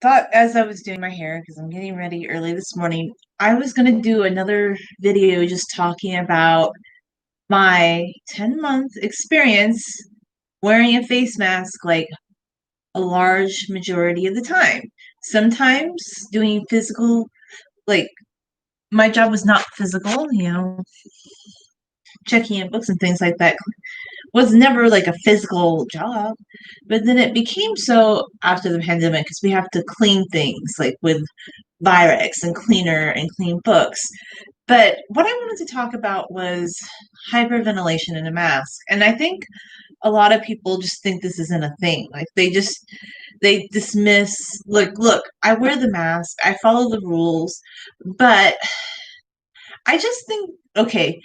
Thought as I was doing my hair, because I'm getting ready early this morning, I was going to do another video just talking about my 10-month experience wearing a face mask like a large majority of the time. Sometimes doing physical, like my job was not physical, checking in books and things like that was never like a physical job. But then it became so after the pandemic because we have to clean things like with Virex and cleaner and clean books. But what I wanted to talk about was hyperventilation in a mask. And I think a lot of people just think this isn't a thing. Like they dismiss, look, I wear the mask, I follow the rules, but I just think, okay,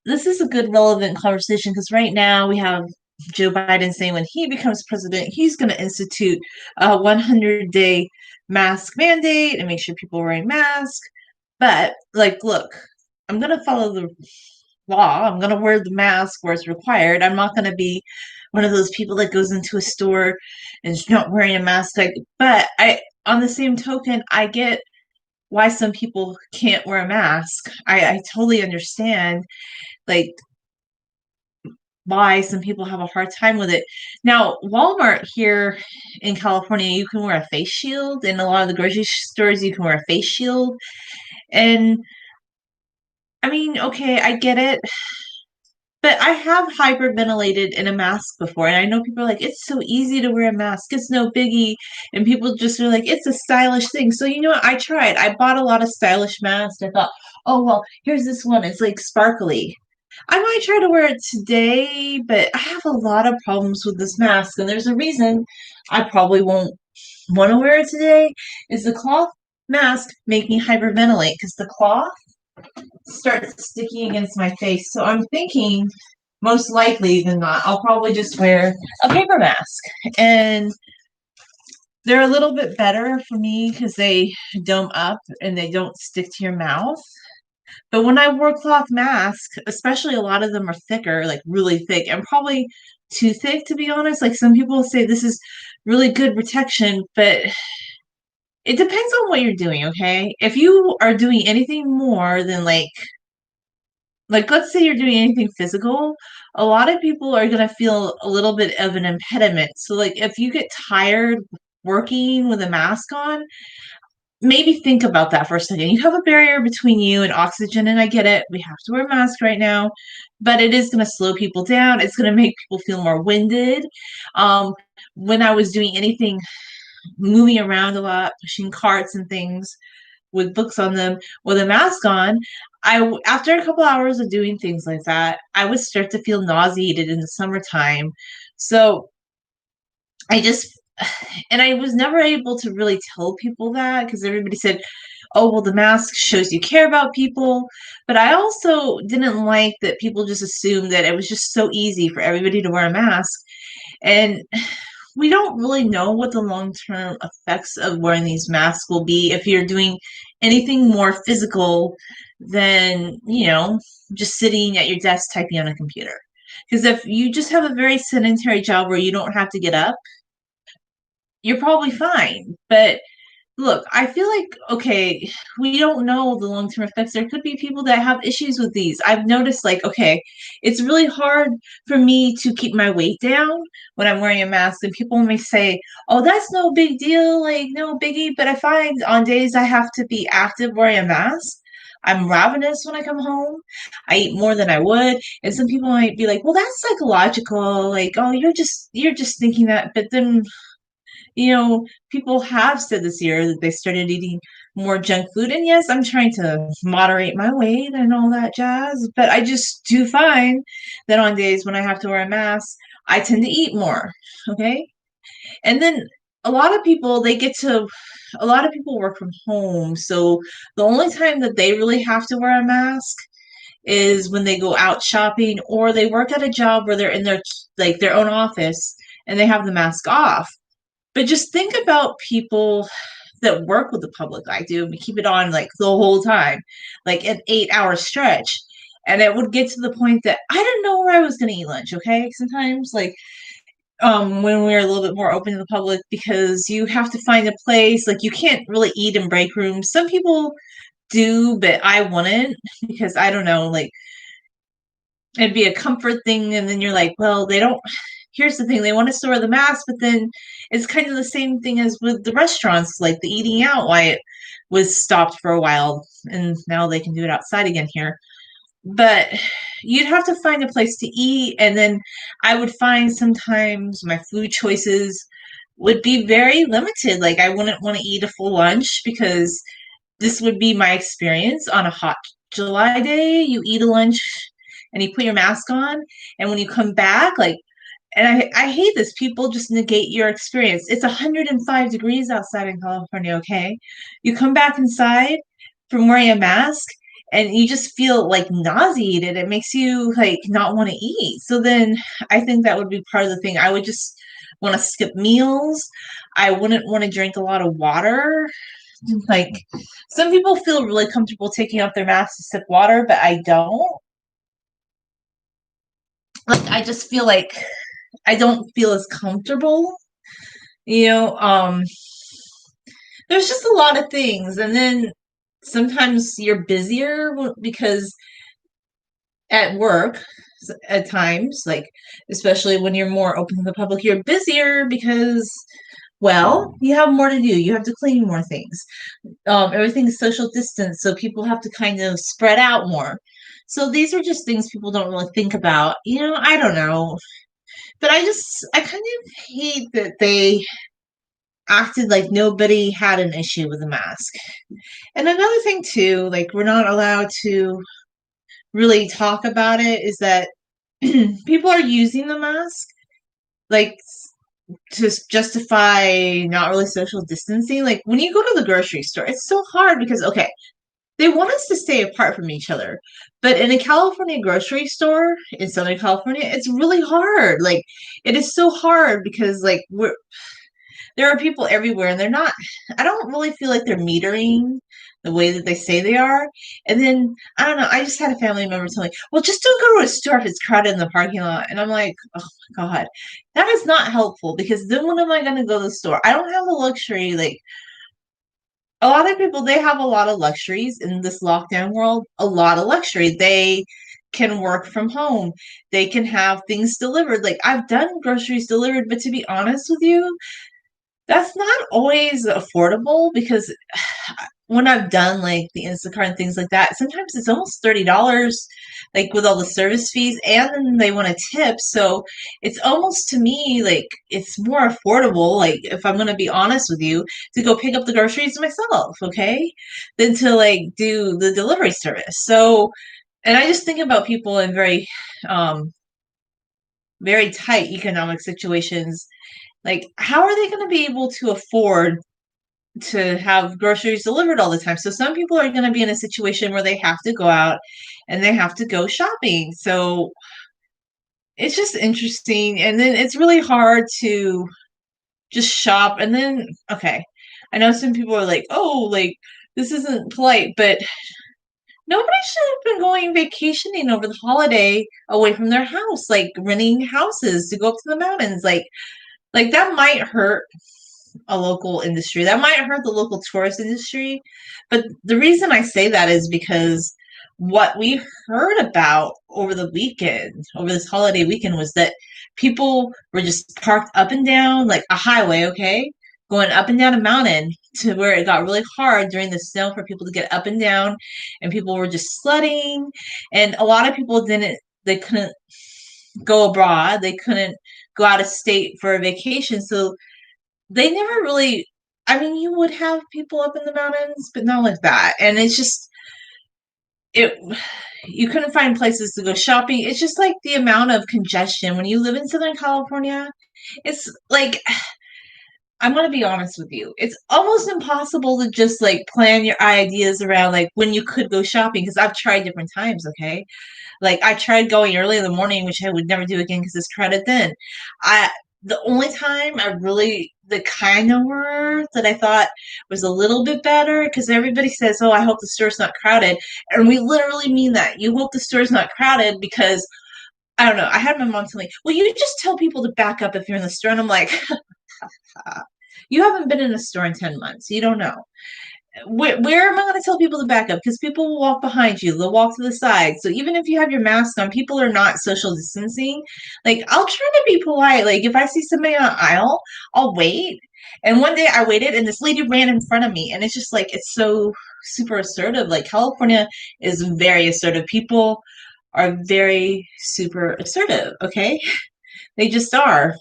this is a good relevant conversation because right now we have Joe Biden saying when he becomes president, he's going to institute a 100-day mask mandate and make sure people are wearing masks. But like, look, I'm going to follow the law. I'm going to wear the mask where it's required. I'm not going to be one of those people that goes into a store and is not wearing a mask. But on the same token, I get why some people can't wear a mask. I totally understand like why some people have a hard time with it. Now, Walmart here in California, you can wear a face shield. In a lot of the grocery stores, you can wear a face shield. And I mean, okay, I get it. But I have hyperventilated in a mask before, and I know people are like, it's so easy to wear a mask. It's no biggie. And people just are like, it's a stylish thing. So, you know what? I tried. I bought a lot of stylish masks. I thought, oh, well, here's this one. It's like sparkly. I might try to wear it today, but I have a lot of problems with this mask, and there's a reason I probably won't want to wear it today. Is the cloth mask make me hyperventilate because the cloth starts sticking against my face. So I'm thinking, most likely than not, I'll probably just wear a paper mask, and they're a little bit better for me because they dome up and they don't stick to your mouth. But when I wore cloth masks, especially a lot of them are thicker, like really thick, and probably too thick to be honest. Like some people say this is really good protection, but it depends on what you're doing, okay? If you are doing anything more than like let's say you're doing anything physical, a lot of people are going to feel a little bit of an impediment. So like if you get tired working with a mask on, maybe think about that for a second. You have a barrier between you and oxygen, and I get it. We have to wear masks right now, but it is going to slow people down. It's going to make people feel more winded. Um, when I was doing anything, moving around a lot, pushing carts and things with books on them with a mask on, after a couple hours of doing things like that, I would start to feel nauseated in the summertime. So I just and I was never able to really tell people that because everybody said, oh, well, the mask shows you care about people. But I also didn't like that people just assumed that it was just so easy for everybody to wear a mask. And we don't really know what the long term effects of wearing these masks will be if you're doing anything more physical than, just sitting at your desk typing on a computer. Because if you just have a very sedentary job where you don't have to get up, you're probably fine. But look, I feel like, okay, we don't know the long term effects. There could be people that have issues with these. I've noticed, like, okay, it's really hard for me to keep my weight down when I'm wearing a mask. And people may say, oh, that's no big deal, like, no biggie. But I find on days I have to be active wearing a mask, I'm ravenous when I come home. I eat more than I would. And some people might be like, well, that's psychological. Like, oh, you're just thinking that. But then people have said this year that they started eating more junk food. And yes, I'm trying to moderate my weight and all that jazz, but I just do find that on days when I have to wear a mask, I tend to eat more. Okay. And then a lot of people, a lot of people work from home. So the only time that they really have to wear a mask is when they go out shopping or they work at a job where they're in their own office and they have the mask off. But just think about people that work with the public like do. We keep it on like the whole time, like an 8-hour stretch. And it would get to the point that I didn't know where I was going to eat lunch. Okay. Sometimes, like, when we're a little bit more open to the public, because you have to find a place. Like, you can't really eat in break rooms. Some people do, but I wouldn't, because I don't know, like, it'd be a comfort thing, and then you're like, well, they don't. Here's the thing, they want to store the mask, but then it's kind of the same thing as with the restaurants, like the eating out, why it was stopped for a while, and now they can do it outside again here. But you'd have to find a place to eat, and then I would find sometimes my food choices would be very limited. Like, I wouldn't want to eat a full lunch, because this would be my experience on a hot July day. You eat a lunch and you put your mask on, and when you come back, like, and I hate this, people just negate your experience. It's 105 degrees outside in California, okay? You come back inside from wearing a mask, and you just feel like nauseated. It makes you like not want to eat. So then I think that would be part of the thing. I would just want to skip meals. I wouldn't want to drink a lot of water. Like, some people feel really comfortable taking off their masks to sip water, but I don't. Like, I just feel like I don't feel as comfortable. You know, there's just a lot of things. And then sometimes you're busier because at work, at times, like, especially when you're more open to the public, you're busier because, well, you have more to do. You have to clean more things. Everything's social distance, so people have to kind of spread out more. So these are just things people don't really think about. I don't know. But I kind of hate that they acted like nobody had an issue with the mask. And another thing too, like, we're not allowed to really talk about it, is that people are using the mask like to justify not really social distancing. Like, when you go to the grocery store, it's so hard because, okay, they want us to stay apart from each other. But in a California grocery store in Southern California, it's really hard. Like, it is so hard because, like, there are people everywhere, and they're not, I don't really feel like they're metering the way that they say they are. And then, I don't know, I just had a family member tell me, well, just don't go to a store if it's crowded in the parking lot. And I'm like, oh my God, that is not helpful, because then when am I going to go to the store? I don't have the luxury. Like, a lot of people, they have a lot of luxuries in this lockdown world, a lot of luxury. They can work from home. They can have things delivered. Like, I've done groceries delivered, but to be honest with you, that's not always affordable, because when I've done like the Instacart and things like that, sometimes it's almost $30, like, with all the service fees, and then they want a tip. So it's almost, to me, like, it's more affordable, like, if I'm gonna be honest with you, to go pick up the groceries myself, okay, than to like do the delivery service. So, and I just think about people in um very tight economic situations. Like, how are they going to be able to afford to have groceries delivered all the time? So some people are going to be in a situation where they have to go out and they have to go shopping. So it's just interesting. And then it's really hard to just shop. And then, okay, I know some people are like, oh, like, this isn't polite, but nobody should have been going vacationing over the holiday away from their house, like renting houses to go up to the mountains. Like, that might hurt a local industry. That might hurt the local tourist industry. But the reason I say that is because what we heard about over the weekend, over this holiday weekend, was that people were just parked up and down, like a highway, okay, going up and down a mountain, to where it got really hard during the snow for people to get up and down, and people were just sledding. And a lot of people they couldn't go abroad, they couldn't go out of state for a vacation. So they never really, I mean, you would have people up in the mountains, but not like that. And it's just, it, you couldn't find places to go shopping. It's just like the amount of congestion when you live in Southern California. It's like, I'm going to be honest with you. It's almost impossible to just like plan your ideas around like when you could go shopping, because I've tried different times, okay? Like, I tried going early in the morning, which I would never do again because it's crowded then. I The only time I really, the kind of word that I thought was a little bit better, because everybody says, oh, I hope the store's not crowded. And we literally mean that. You hope the store's not crowded because I don't know. I had my mom tell me, well, you just tell people to back up if you're in the store. And I'm like, you haven't been in a store in 10 months. You don't know. Where am I going to tell people to back up? Because people will walk behind you, they'll walk to the side. So even if you have your mask on, people are not social distancing. Like, I'll try to be polite. Like, if I see somebody on an aisle, I'll wait. And one day I waited and this lady ran in front of me. And it's just like, it's so super assertive. Like, California is very assertive. People are very super assertive. Okay. They just are.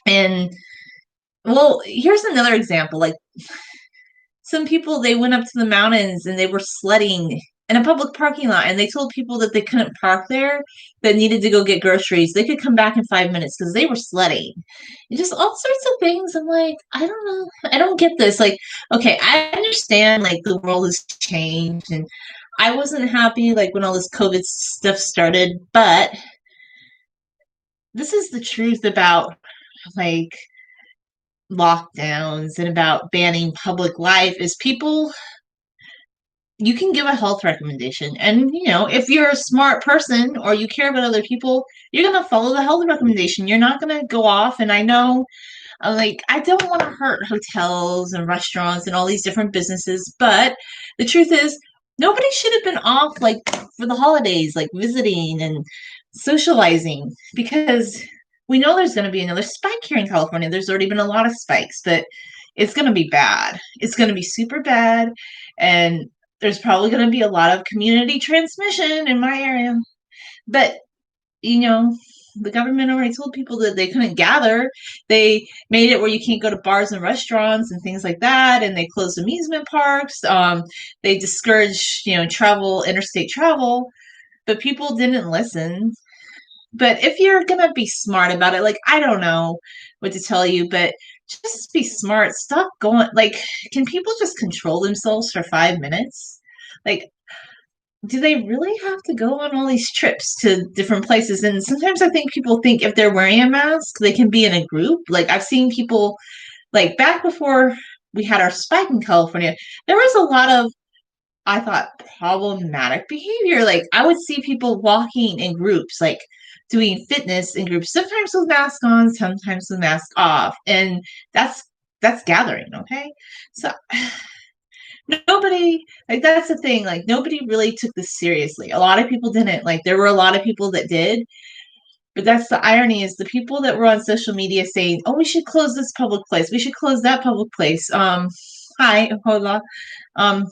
And well, here's another example. Like, some people, they went up to the mountains and they were sledding in a public parking lot, and they told people that they couldn't park there, that needed to go get groceries. They could come back in 5 minutes because they were sledding. And just all sorts of things. I'm like, I don't know. I don't get this. Like, okay, I understand like the world has changed, and I wasn't happy like when all this COVID stuff started, but this is the truth about like lockdowns and about banning public life is people, you can give a health recommendation, and if you're a smart person or you care about other people, you're going to follow the health recommendation. You're not going to go off. And I know, like, I don't want to hurt hotels and restaurants and all these different businesses, but the truth is nobody should have been off like for the holidays, like visiting and socializing, because we know there's going to be another spike here in California. There's already been a lot of spikes, but it's going to be bad. It's going to be super bad. And there's probably going to be a lot of community transmission in my area. But, the government already told people that they couldn't gather. They made it where you can't go to bars and restaurants and things like that. And they closed amusement parks. They discouraged, travel, interstate travel. But people didn't listen. But if you're going to be smart about it, like, I don't know what to tell you, but just be smart. Stop going. Like, can people just control themselves for 5 minutes? Like, do they really have to go on all these trips to different places? And sometimes I think people think if they're wearing a mask, they can be in a group. Like, I've seen people, like, back before we had our spike in California, there was a lot of, I thought, problematic behavior. Like, I would see people walking in groups, like doing fitness in groups, sometimes with masks on, sometimes with masks off. And that's gathering, okay? So nobody, like, that's the thing, like, nobody really took this seriously. A lot of people didn't. Like, there were a lot of people that did, but that's the irony, is the people that were on social media saying, oh, we should close this public place, we should close that public place. Hi, hola. Other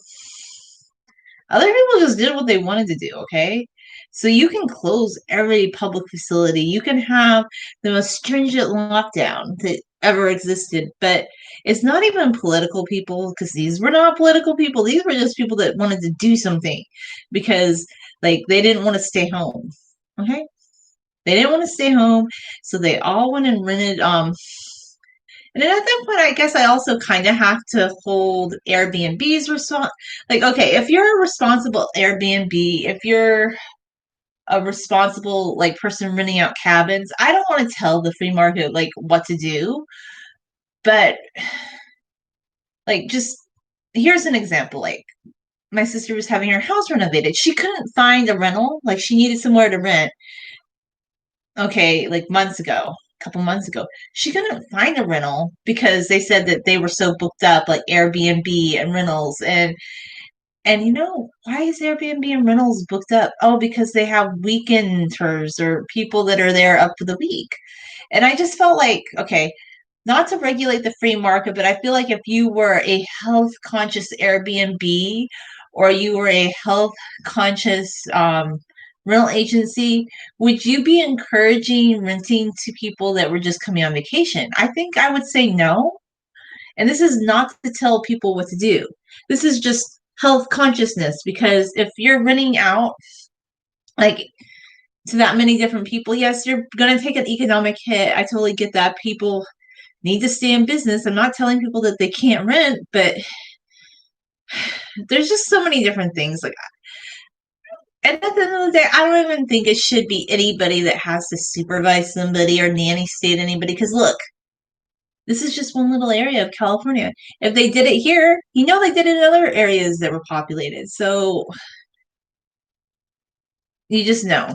people just did what they wanted to do, okay? So you can close every public facility. You can have the most stringent lockdown that ever existed, but it's not even political people, because these were not political people. These were just people that wanted to do something because, like, they didn't want to stay home, okay? They didn't want to stay home, so they all went and rented and then at that point, I guess I also kind of have to hold Airbnb's like, okay, if you're a responsible Airbnb, if you're a responsible like person renting out cabins, I don't want to tell the free market like what to do. But like, just here's an example. Like, my sister was having her house renovated. She couldn't find a rental. Like, she needed somewhere to rent. Okay, like months ago, a couple months ago, she couldn't find a rental because they said that they were so booked up, like Airbnb and rentals. And why is Airbnb and rentals booked up? Oh, because they have weekenders or people that are there up for the week. And I just felt like, okay, not to regulate the free market, but I feel like if you were a health conscious Airbnb, or you were a health conscious rental agency, would you be encouraging renting to people that were just coming on vacation? I think I would say no. And this is not to tell people what to do. This is just health consciousness, because if you're renting out like to that many different people, yes, you're going to take an economic hit. I totally get that. People need to stay in business. I'm not telling people that they can't rent, but there's just so many different things. Like, and at the end of the day, I don't even think it should be anybody that has to supervise somebody or nanny state anybody. Because look, this is just one little area of California. If they did it here, they did it in other areas that were populated. So you just know.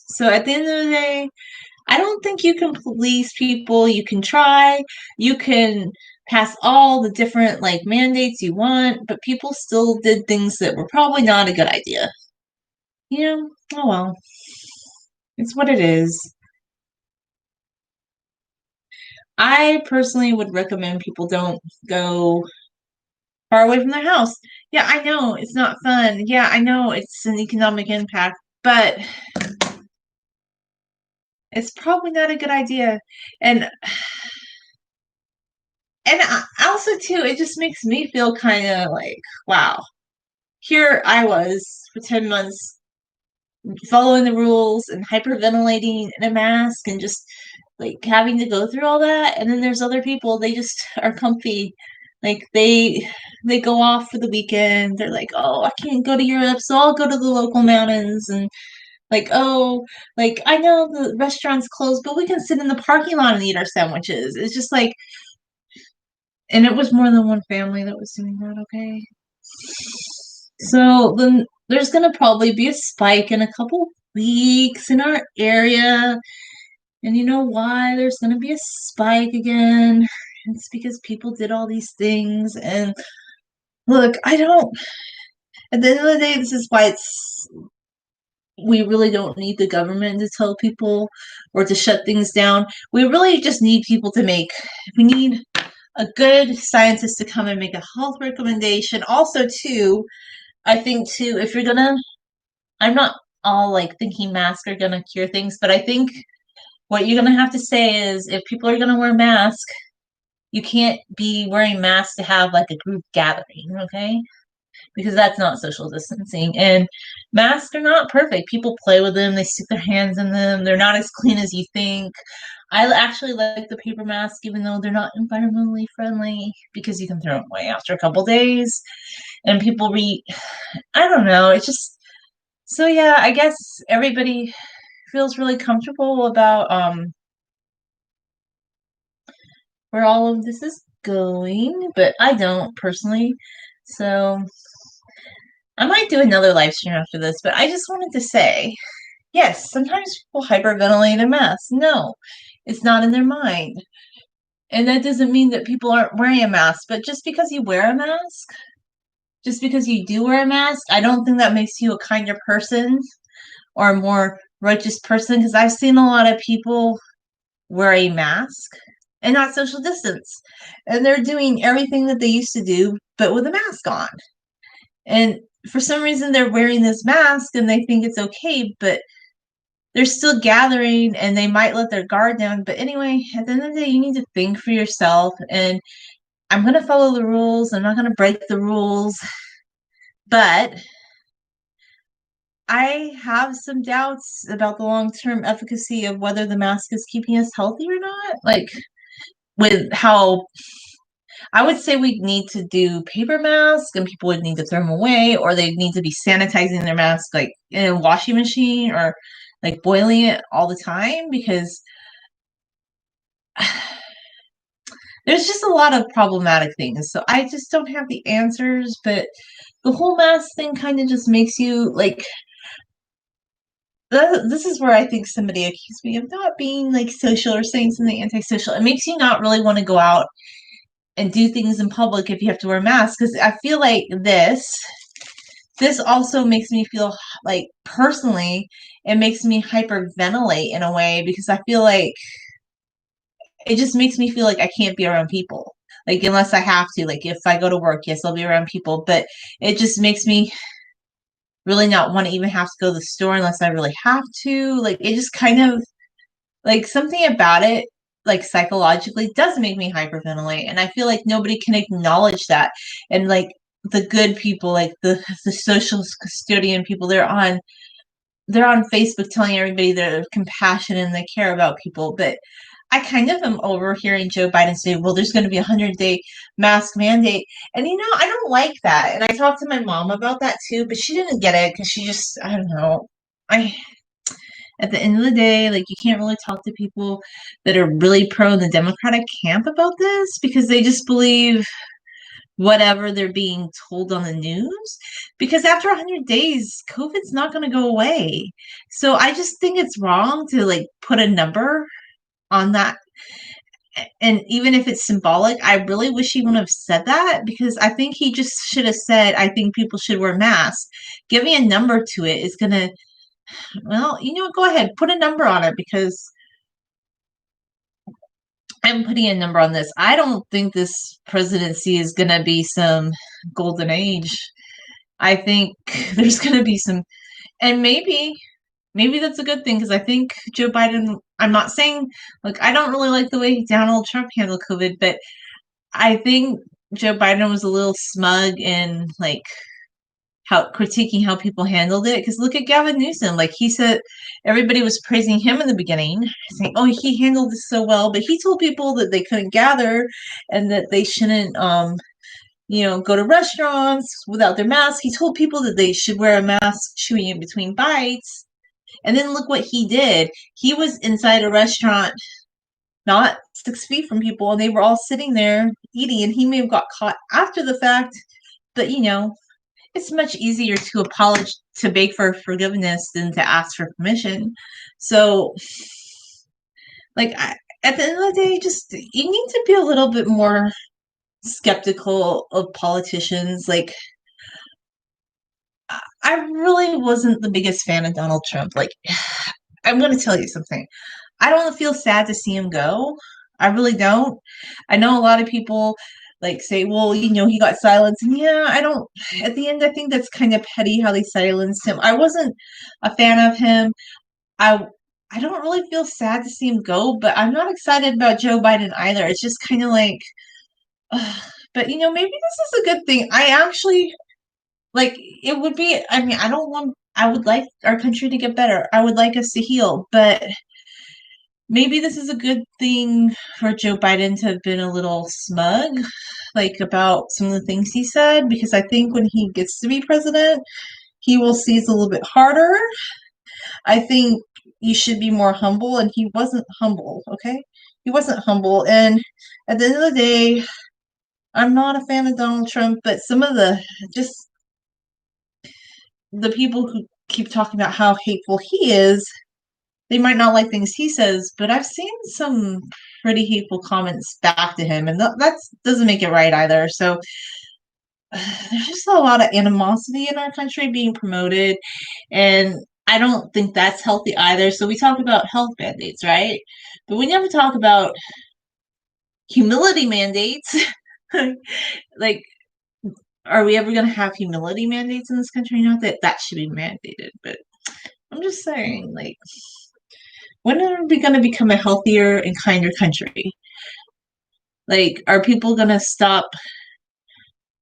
So at the end of the day, I don't think you can police people. You can try, you can pass all the different like mandates you want, but people still did things that were probably not a good idea. You know, oh well, it's what it is. I personally would recommend people don't go far away from their house. Yeah, I know it's not fun. Yeah, I know it's an economic impact, but it's probably not a good idea. And also too, it just makes me feel kind of like, wow, here I was for 10 months following the rules and hyperventilating in a mask and just like having to go through all that. And then there's other people, they just are comfy. Like they go off for the weekend. They're like, oh, I can't go to Europe, so I'll go to the local mountains. And like, oh, like I know the restaurant's closed, but we can sit in the parking lot and eat our sandwiches. It's just like, and it was more than one family that was doing that, okay? So then there's gonna probably be a spike in a couple weeks in our area. And you know why there's gonna be a spike again? It's because people did all these things. And look, I don't, at the end of the day, this is why we really don't need the government to tell people or to shut things down. We really just need people to we need a good scientist to come and make a health recommendation. Also, too, I think too, if you're gonna, I'm not all like thinking masks are gonna cure things, but I think what you're gonna have to say is if people are gonna wear masks, you can't be wearing masks to have like a group gathering, okay? Because that's not social distancing. And masks are not perfect. People play with them, they stick their hands in them, they're not as clean as you think. I actually like the paper mask, even though they're not environmentally friendly, because you can throw them away after a couple days. And people I don't know, it's just, so yeah, I guess everybody feels really comfortable about where all of this is going, but I don't personally. So I might do another live stream after this, but I just wanted to say, yes, sometimes people hyperventilate a mess. No, it's not in their mind. And that doesn't mean that people aren't wearing a mask, but just because you wear a mask, just because you do wear a mask, I don't think that makes you a kinder person or a more righteous person, because I've seen a lot of people wear a mask and not social distance. And they're doing everything that they used to do, but with a mask on. And for some reason, they're wearing this mask and they think it's okay, but they're still gathering and they might let their guard down. But anyway, at the end of the day, you need to think for yourself. And I'm going to follow the rules. I'm not going to break the rules. But I have some doubts about the long-term efficacy of whether the mask is keeping us healthy or not. Like, with how I would say we need to do paper masks and people would need to throw them away, or they need to be sanitizing their mask like in a washing machine or like boiling it all the time, because there's just a lot of problematic things. So I just don't have the answers, but the whole mask thing kind of just makes you like, this is where I think somebody accused me of not being like social or saying something antisocial. It makes you not really want to go out and do things in public if you have to wear a mask. Because I feel like this also makes me feel like, personally, it makes me hyperventilate in a way, because I feel like it just makes me feel like I can't be around people. Like, unless I have to, like if I go to work, yes, I'll be around people, but it just makes me really not want to even have to go to the store unless I really have to. Like, it just kind of, like, something about it, like psychologically, does make me hyperventilate. And I feel like nobody can acknowledge that. And like the good people, like the social custodian people, they're on Facebook telling everybody they're compassionate and they care about people. But I kind of am overhearing Joe Biden say, well, there's going to be a 100-day mask mandate. And, I don't like that. And I talked to my mom about that too, but she didn't get it because she just, I don't know. At the end of the day, like, you can't really talk to people that are really pro the Democratic camp about this, because they just believe whatever they're being told on the news. because after 100 days, COVID's not going to go away. So I just think it's wrong to like put a number on that. And even if it's symbolic, I really wish he wouldn't have said that, because I think he just should have said, I think people should wear masks. Giving a number to it is going to, well, go ahead, put a number on it, because I'm putting a number on this. I don't think this presidency is going to be some golden age. I think there's going to be some, and maybe that's a good thing, because I think Joe Biden, I'm not saying, like, I don't really like the way Donald Trump handled COVID, but I think Joe Biden was a little smug in, like, how critiquing how people handled it. Because look at Gavin Newsom. Like, he said, everybody was praising him in the beginning, saying, oh, he handled this so well, but he told people that they couldn't gather and that they shouldn't go to restaurants without their masks. He told people that they should wear a mask chewing in between bites. And then look what he did. He was inside a restaurant, not 6 feet from people, and they were all sitting there eating, and he may have got caught after the fact. But it's much easier to apologize, to beg for forgiveness, than to ask for permission. So, like, at the end of the day, just you need to be a little bit more skeptical of politicians. Like, I really wasn't the biggest fan of Donald Trump. Like, I'm going to tell you something. I don't feel sad to see him go. I really don't. I know a lot of people like say, well, he got silenced. And yeah, I don't, at the end, I think that's kind of petty how they silenced him. I wasn't a fan of him. I I don't really feel sad to see him go, but I'm not excited about Joe Biden either. It's just kind of like, but maybe this is a good thing. I actually, like, it would be, I mean, I would like our country to get better. I would like us to heal, but maybe this is a good thing for Joe Biden to have been a little smug, like, about some of the things he said, because I think when he gets to be president, he will seize a little bit harder. I think you should be more humble, and he wasn't humble, okay? He wasn't humble, and at the end of the day, I'm not a fan of Donald Trump, but some of just the people who keep talking about how hateful he is, they might not like things he says, but I've seen some pretty hateful comments back to him, and that doesn't make it right either. So there's just a lot of animosity in our country being promoted, and I don't think that's healthy either. So we talk about health mandates, right? But we never talk about humility mandates. Like, are we ever going to have humility mandates in this country? Not that that should be mandated, but I'm just saying, like, when are we going to become a healthier and kinder country? Like, are people going to stop?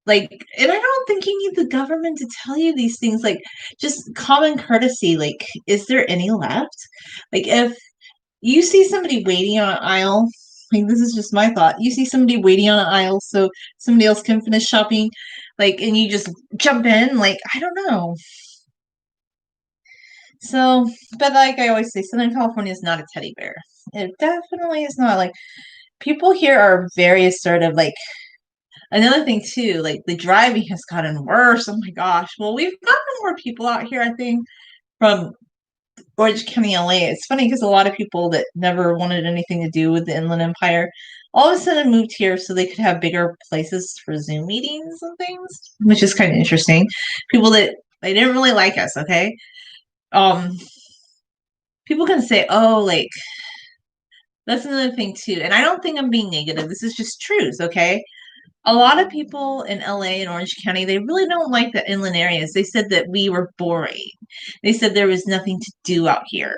Like, and I don't think you need the government to tell you these things. Like, just common courtesy. Like, is there any left? Like, if you see somebody waiting on an aisle, like, this is just my thought. You see somebody waiting on an aisle so somebody else can finish shopping, like, and you just jump in. Like, I don't know. So, but like I always say, Southern California is not a teddy bear. It definitely is not. Like, people here are very assertive. Like, another thing too, like, the driving has gotten worse. Oh my gosh. Well, we've gotten more people out here, I think, from Orange County, LA. It's funny because a lot of people that never wanted anything to do with the Inland Empire all of a sudden moved here so they could have bigger places for Zoom meetings and things, which is kind of interesting. People that they didn't really like us, okay? Um, People can say, oh, like, that's another thing too. And I don't think I'm being negative. This is just truth, okay? A lot of people in LA and Orange County, they really don't like the inland areas. They said that we were boring. They said there was nothing to do out here.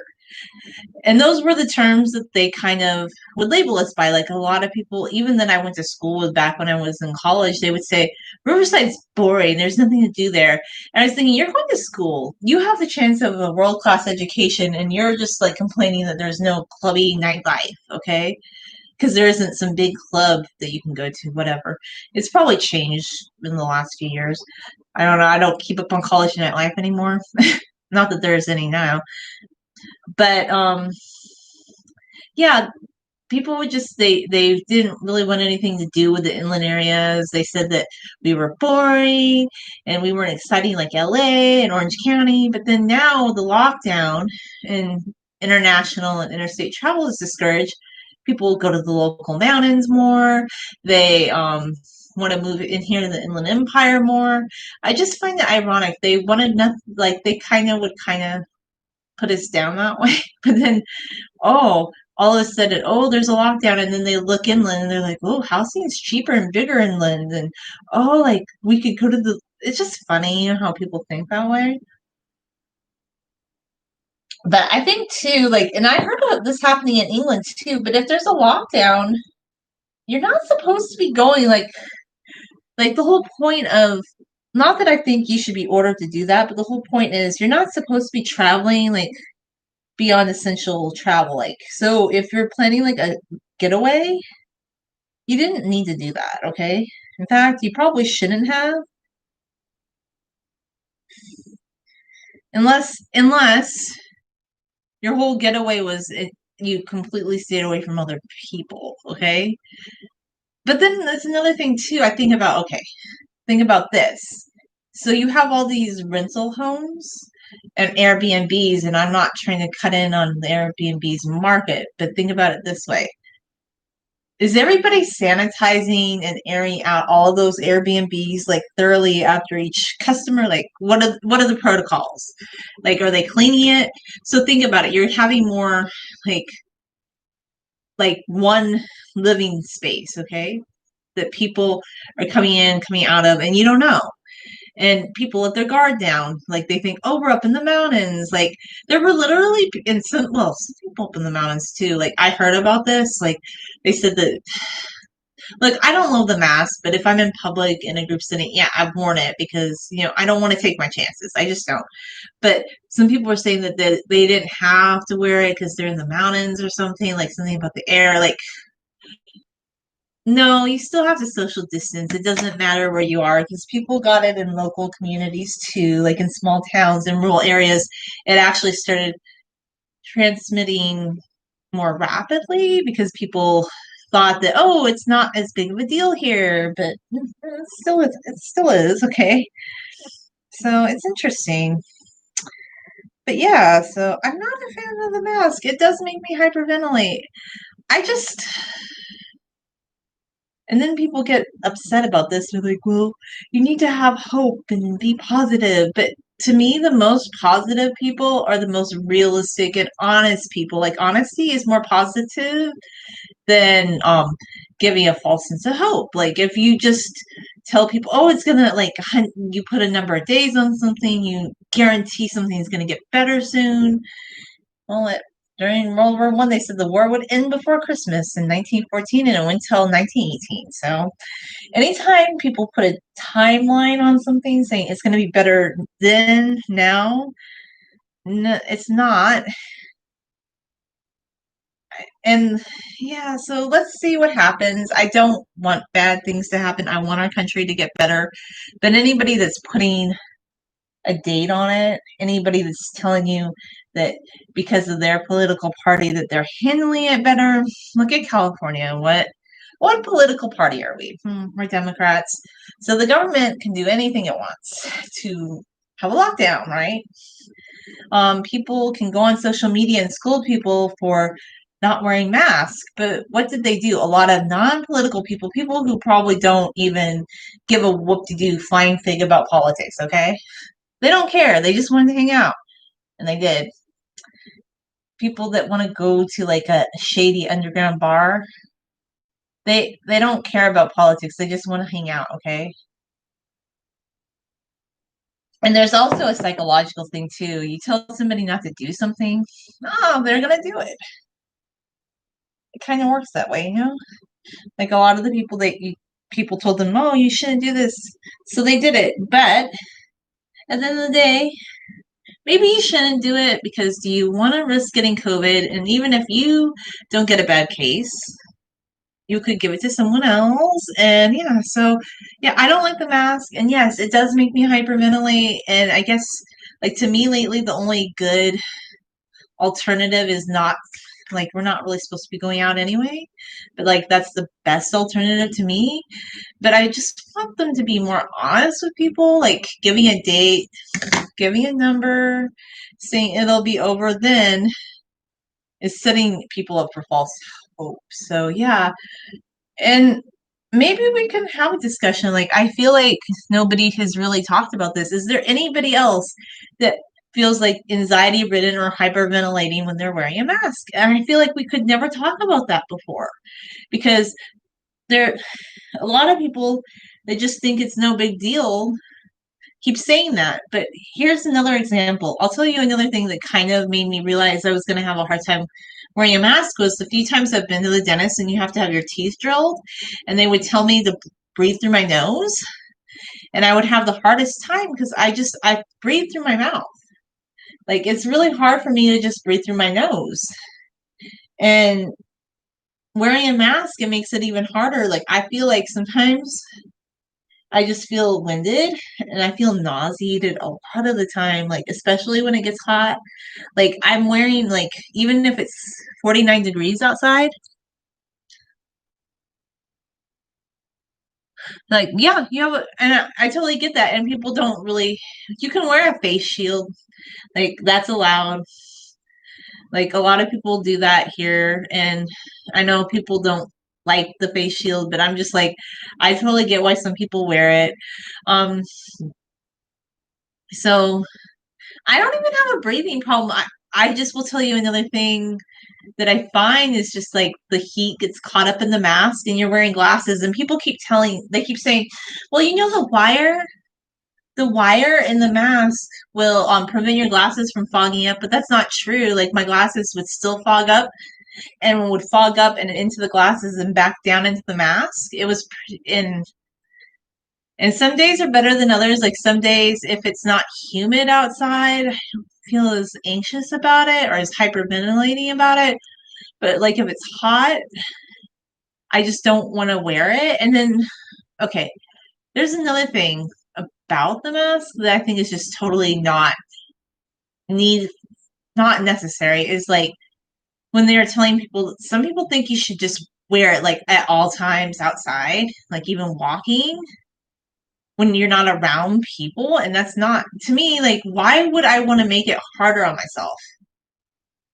And those were the terms that they kind of would label us by. Like, a lot of people, even that I went to school with back when I was in college, they would say, Riverside's boring. There's nothing to do there. And I was thinking, you're going to school. You have the chance of a world-class education, and you're just, like, complaining that there's no clubby nightlife, okay? Because there isn't some big club that you can go to, whatever. It's probably changed in the last few years. I don't know. I don't keep up on college nightlife anymore. Not that there's any now. But yeah, people would just they didn't really want anything to do with the inland areas. They said that we were boring and we weren't exciting like LA and Orange County. But then now the lockdown and international and interstate travel is discouraged. People go to the local mountains more. They want to move in here to the Inland Empire more. I just find it ironic. They wanted nothing, like they kind of put us down that way, but then oh, all of a sudden, oh, there's a lockdown, and then they look inland and they're like, oh, housing is cheaper and bigger inland, and oh, like we could go to the. It's just funny, you know, how people think that way. But I think too, like, and I heard about this happening in England too. But if there's a lockdown, you're not supposed to be going like the whole point of. Not that I think you should be ordered to do that, but the whole point is you're not supposed to be traveling like beyond essential travel. Like, so if you're planning like a getaway, you didn't need to do that, okay? In fact, you probably shouldn't have, unless your whole getaway was you completely stayed away from other people, okay? But then that's another thing too. I think about okay, think about this. So you have all these rental homes and Airbnbs, and I'm not trying to cut in on the Airbnb's market, but think about it this way. Is everybody sanitizing and airing out all those Airbnbs like thoroughly after each customer? Like what are the protocols? Like are they cleaning it? So think about it. You're having more like like one living space, okay? That people are coming in, coming out of, and you don't know. And people let their guard down. Like they think, oh, we're up in the mountains. Like there were literally in some people up in the mountains too. Like I heard about this. Like they said that look, I don't love the mask, but if I'm in public in a group setting, yeah, I've worn it because, you know, I don't want to take my chances. I just don't. But some people were saying that they didn't have to wear it because they're in the mountains or something, like something about the air. Like, no, you still have to social distance. It doesn't matter where you are because people got it in local communities too, like in small towns and rural areas. It actually started transmitting more rapidly because people thought that oh it's not as big of a deal here but it still is okay, so it's interesting. But yeah, so I'm not a fan of the mask. It does make me hyperventilate. I just And then people get upset about this. They're like, well, you need to have hope and be positive. But to me, the most positive people are the most realistic and honest people. Like honesty is more positive than giving a false sense of hope. Like if you just tell people, oh, it's gonna like you put a number of days on something, you guarantee something's gonna get better soon. Well, during World War One, they said the war would end before Christmas in 1914, and it went till 1918. So anytime people put a timeline on something, saying it's going to be better then, now, no, it's not. And yeah, so let's see what happens. I don't want bad things to happen. I want our country to get better. But anybody that's putting a date on it, anybody that's telling you that because of their political party that they're handling it better, look at California. What political party are we? We're Democrats. So the government can do anything it wants to have a lockdown, right? People can go on social media and scold people for not wearing masks. But what did they do? A lot of non-political people who probably don't even give a whoop-de-doo flying fig about politics, okay? They don't care. They just wanted to hang out. And they did. People that want to go to like a shady underground bar, they don't care about politics. They just want to hang out, okay? And there's also a psychological thing too. You tell somebody not to do something, oh, they're gonna do it. It kind of works that way, you know? Like a lot of the people told them, oh, you shouldn't do this. So they did it. But at the end of the day, maybe you shouldn't do it because do you want to risk getting COVID? And even if you don't get a bad case, you could give it to someone else. And yeah, so yeah, I don't like the mask. And yes, it does make me hyperventilate. And I guess like to me lately, the only good alternative is not like we're not really supposed to be going out anyway, but like that's the best alternative to me. But I just want them to be more honest with people, like giving a date, giving a number, saying it'll be over then is setting people up for false hope. So yeah, and maybe we can have a discussion. Like I feel like nobody has really talked about this. Is there anybody else that feels like anxiety ridden or hyperventilating when they're wearing a mask? And I feel like we could never talk about that before because there a lot of people that just think it's no big deal keep saying that. But here's another example. I'll tell you another thing that kind of made me realize I was going to have a hard time wearing a mask was the few times I've been to the dentist and you have to have your teeth drilled, and they would tell me to breathe through my nose, and I would have the hardest time because I breathe through my mouth. Like it's really hard for me to just breathe through my nose. And wearing a mask, it makes it even harder. Like I feel like sometimes I just feel winded and I feel nauseated a lot of the time, like especially when it gets hot. Like I'm wearing like even if it's 49 degrees outside, like yeah, you have and I totally get that. And people don't really you can wear a face shield, like that's allowed. Like a lot of people do that here, and I know people don't like the face shield, but I'm just like I totally get why some people wear it. Um so I don't even have a breathing problem. I just will tell you another thing that I find is just like the heat gets caught up in the mask and you're wearing glasses and people they keep saying, well, you know, the wire in the mask will prevent your glasses from fogging up, but that's not true. Like my glasses would still fog up and would fog up and into the glasses and back down into the mask. It was in and some days are better than others. Like some days, if it's not humid outside, I don't feel as anxious about it or as hyperventilating about it. But like if it's hot, I just don't want to wear it. And then, okay, there's another thing about the mask that I think is just totally need, not necessary. Is like when they were telling people, some people think you should just wear it like at all times outside, like even walking when you're not around people. And that's not, to me, like, why would I want to make it harder on myself?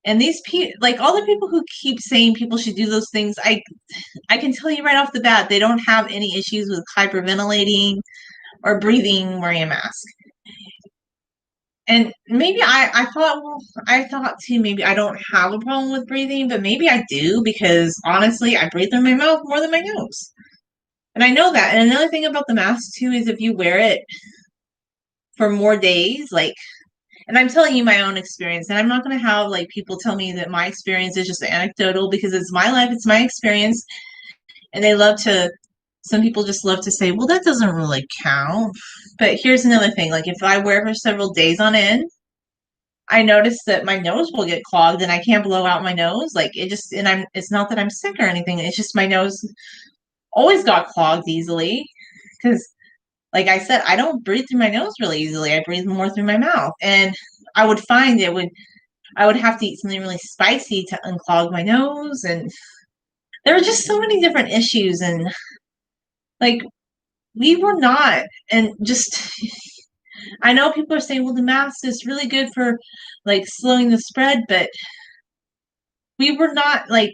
And these people, like all the people who keep saying people should do those things, I can tell you right off the bat, they don't have any issues with hyperventilating or breathing wearing a mask. And maybe I thought, well, I thought too, maybe I don't have a problem with breathing, but maybe I do because honestly, I breathe through my mouth more than my nose. And I know that. And another thing about the mask too is if you wear it for more days, like, and I'm telling you my own experience, and I'm not going to have like people tell me that my experience is just anecdotal because it's my life, it's my experience. And some people just love to say, well, that doesn't really count. But here's another thing, like if I wear for several days on end, I notice that my nose will get clogged and I can't blow out my nose. Like it just, and it's not that I'm sick or anything. It's just my nose always got clogged easily because, like I said, I don't breathe through my nose really easily. I breathe more through my mouth. And I would find I would have to eat something really spicy to unclog my nose. And there were just so many different issues. And like, we were not, and just, I know people are saying, well, the mask is really good for like slowing the spread, but we were not like,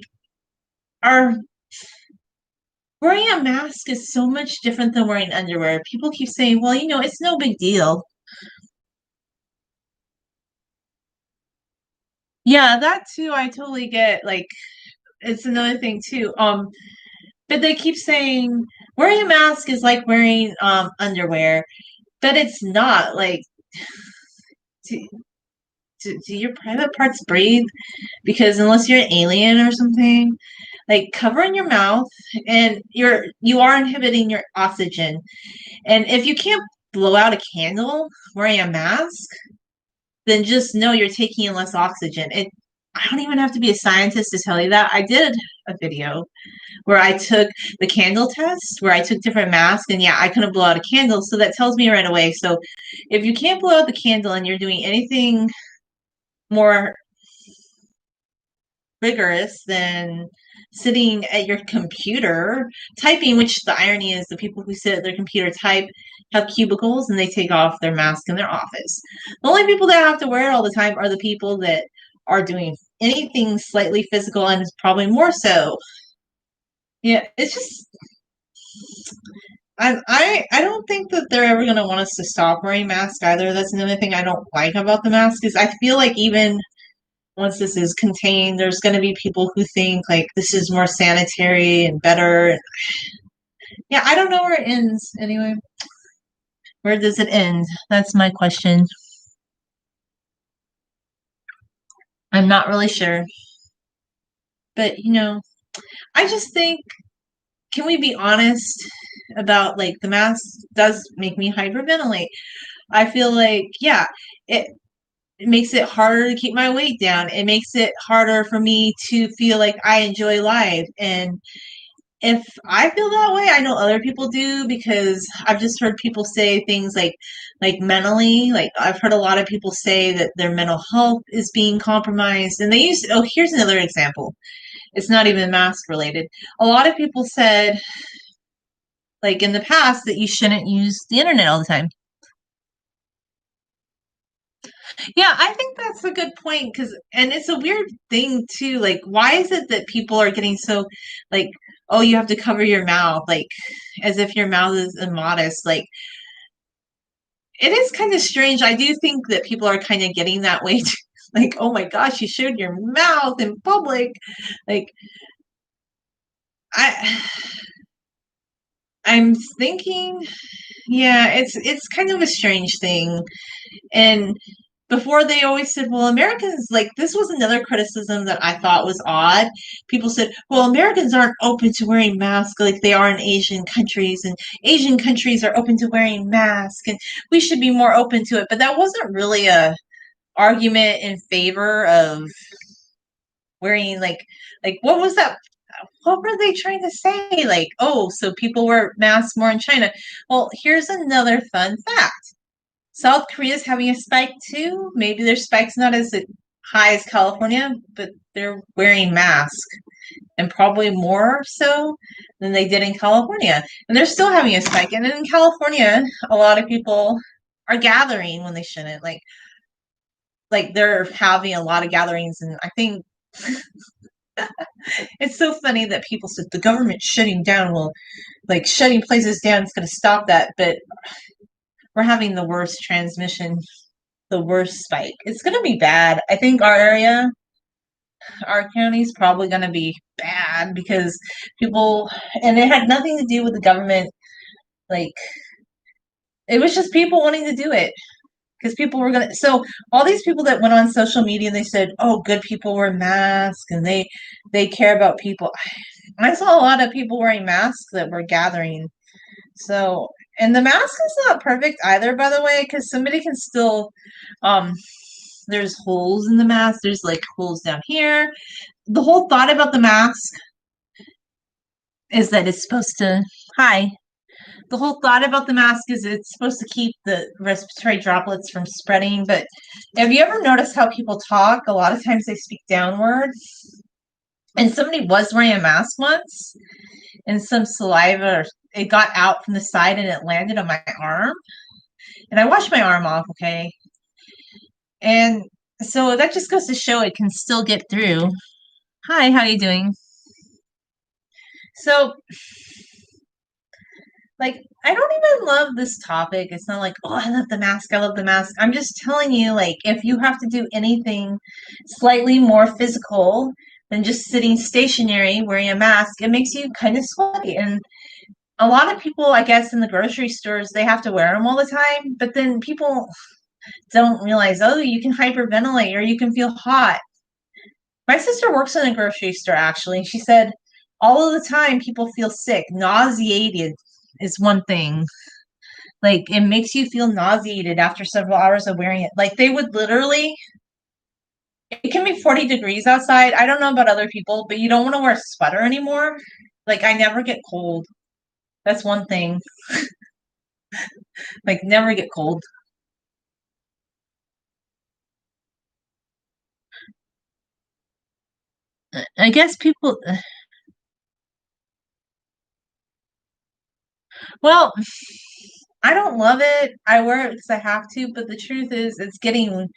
our wearing a mask is so much different than wearing underwear. People keep saying, well, you know, it's no big deal. Yeah, that too, I totally get. Like, it's another thing too. But they keep saying wearing a mask is like wearing underwear, but it's not. Like, do, do your private parts breathe? Because unless you're an alien or something, like covering your mouth and you are inhibiting your oxygen. And if you can't blow out a candle wearing a mask, then just know you're taking in less oxygen. I don't even have to be a scientist to tell you that. I did a video where I took the candle test, where I took different masks, and yeah, I couldn't blow out a candle. So that tells me right away. So if you can't blow out the candle and you're doing anything more, rigorous than sitting at your computer typing, which the irony is the people who sit at their computer type have cubicles and they take off their mask in their office. The only people that have to wear it all the time are the people that are doing anything slightly physical and probably more so. Yeah, it's just I don't think that they're ever gonna want us to stop wearing masks either. That's another thing I don't like about the mask is I feel like even once this is contained, there's going to be people who think like this is more sanitary and better. Yeah, I don't know where it ends anyway. Where does it end? That's my question. I'm not really sure. But, I just think, can we be honest about like the mask does make me hyperventilate? I feel like, yeah, it, it makes it harder to keep my weight down. It makes it harder for me to feel like I enjoy life. And if I feel that way, I know other people do because I've just heard people say things like mentally, like I've heard a lot of people say that their mental health is being compromised. And they use oh, here's another example. It's not even mask related. A lot of people said like in the past that you shouldn't use the internet all the time. Yeah, I think that's a good point because and it's a weird thing too. Like why is it that people are getting so like oh, you have to cover your mouth like as if your mouth is immodest like it is kind of strange. I do think that people are kind of getting that way too. Like, oh my gosh, you showed your mouth in public. Like, I, I'm thinking, yeah, it's kind of a strange thing. And before they always said, well, Americans like this was another criticism that I thought was odd. People said, well, Americans aren't open to wearing masks like they are in Asian countries, and Asian countries are open to wearing masks, and we should be more open to it. But that wasn't really a argument in favor of wearing like what was that what were they trying to say like oh so people wear masks more in China. Well, here's another fun fact. South Korea's having a spike too. Maybe their spike's not as high as California, but they're wearing masks and probably more so than they did in California, and they're still having a spike. And in California a lot of people are gathering when they shouldn't, like they're having a lot of gatherings. And I think it's so funny that people said the government shutting down will, like, shutting places down is going to stop that, but we're having the worst transmission, the worst spike. It's going to be bad. I think our area, our county is probably going to be bad because people, and it had nothing to do with the government. Like, it was just people wanting to do it because people were gonna. So all these people that went on social media and they said, "Oh, good people wear masks and they care about people." I saw a lot of people wearing masks that were gathering. So, and the mask is not perfect either, by the way, because somebody can still. Um, there's holes in the mask. There's like holes down here. The whole thought about the mask is that it's supposed to. Hi. The whole thought about the mask is it's supposed to keep the respiratory droplets from spreading. But have you ever noticed how people talk? A lot of times they speak downward. And somebody was wearing a mask once, and some saliva, it got out from the side and it landed on my arm. And I washed my arm off, okay? And so that just goes to show it can still get through. Hi, how you doing? So like I don't even love this topic. It's not like, oh, I love the mask, I love the mask. I'm just telling you, like, if you have to do anything slightly more physical than just sitting stationary wearing a mask, it makes you kind of sweaty. And a lot of people, I guess, in the grocery stores, they have to wear them all the time, but then people don't realize, oh, you can hyperventilate or you can feel hot. My sister works in a grocery store actually, and she said all of the time people feel sick. Nauseated is one thing. Like it makes you feel nauseated after several hours of wearing it. Like they would literally, it can be 40 degrees outside. I don't know about other people, but you don't want to wear a sweater anymore. Like I never get cold. That's one thing. Like never get cold. I guess people, well, I don't love it. I wear it because I have to, but the truth is, it's getting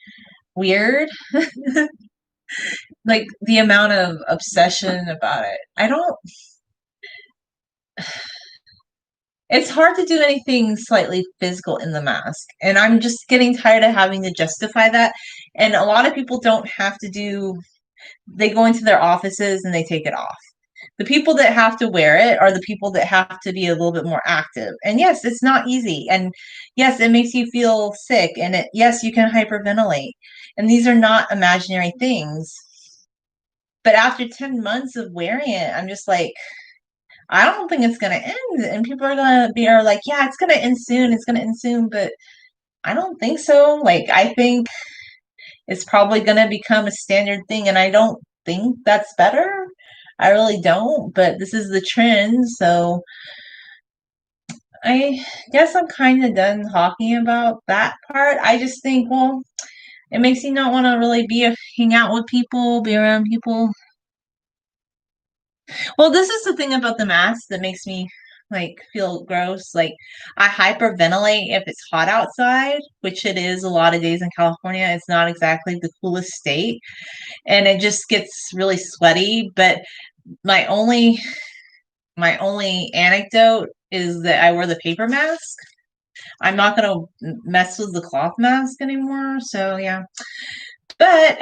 weird. Like the amount of obsession about it. I don't, it's hard to do anything slightly physical in the mask. And I'm just getting tired of having to justify that. And a lot of people don't have to do, they go into their offices and they take it off. The people that have to wear it are the people that have to be a little bit more active. And yes, it's not easy. And yes, it makes you feel sick. And yes, you can hyperventilate. And these are not imaginary things. But after 10 months of wearing it, I'm just like, I don't think it's going to end. And people are going to are like, yeah, it's going to end soon. It's going to end soon. But I don't think so. Like, I think it's probably going to become a standard thing. And I don't think that's better. I really don't. But this is the trend. So I guess I'm kind of done talking about that part. I just think, well, it makes you not want to really hang out with people, be around people. Well, this is the thing about the mask that makes me like feel gross. Like I hyperventilate if it's hot outside, which it is a lot of days in California. It's not exactly the coolest state, and it just gets really sweaty. But my only my only anecdote is that I wear the paper mask. I'm not gonna mess with the cloth mask anymore. So yeah. But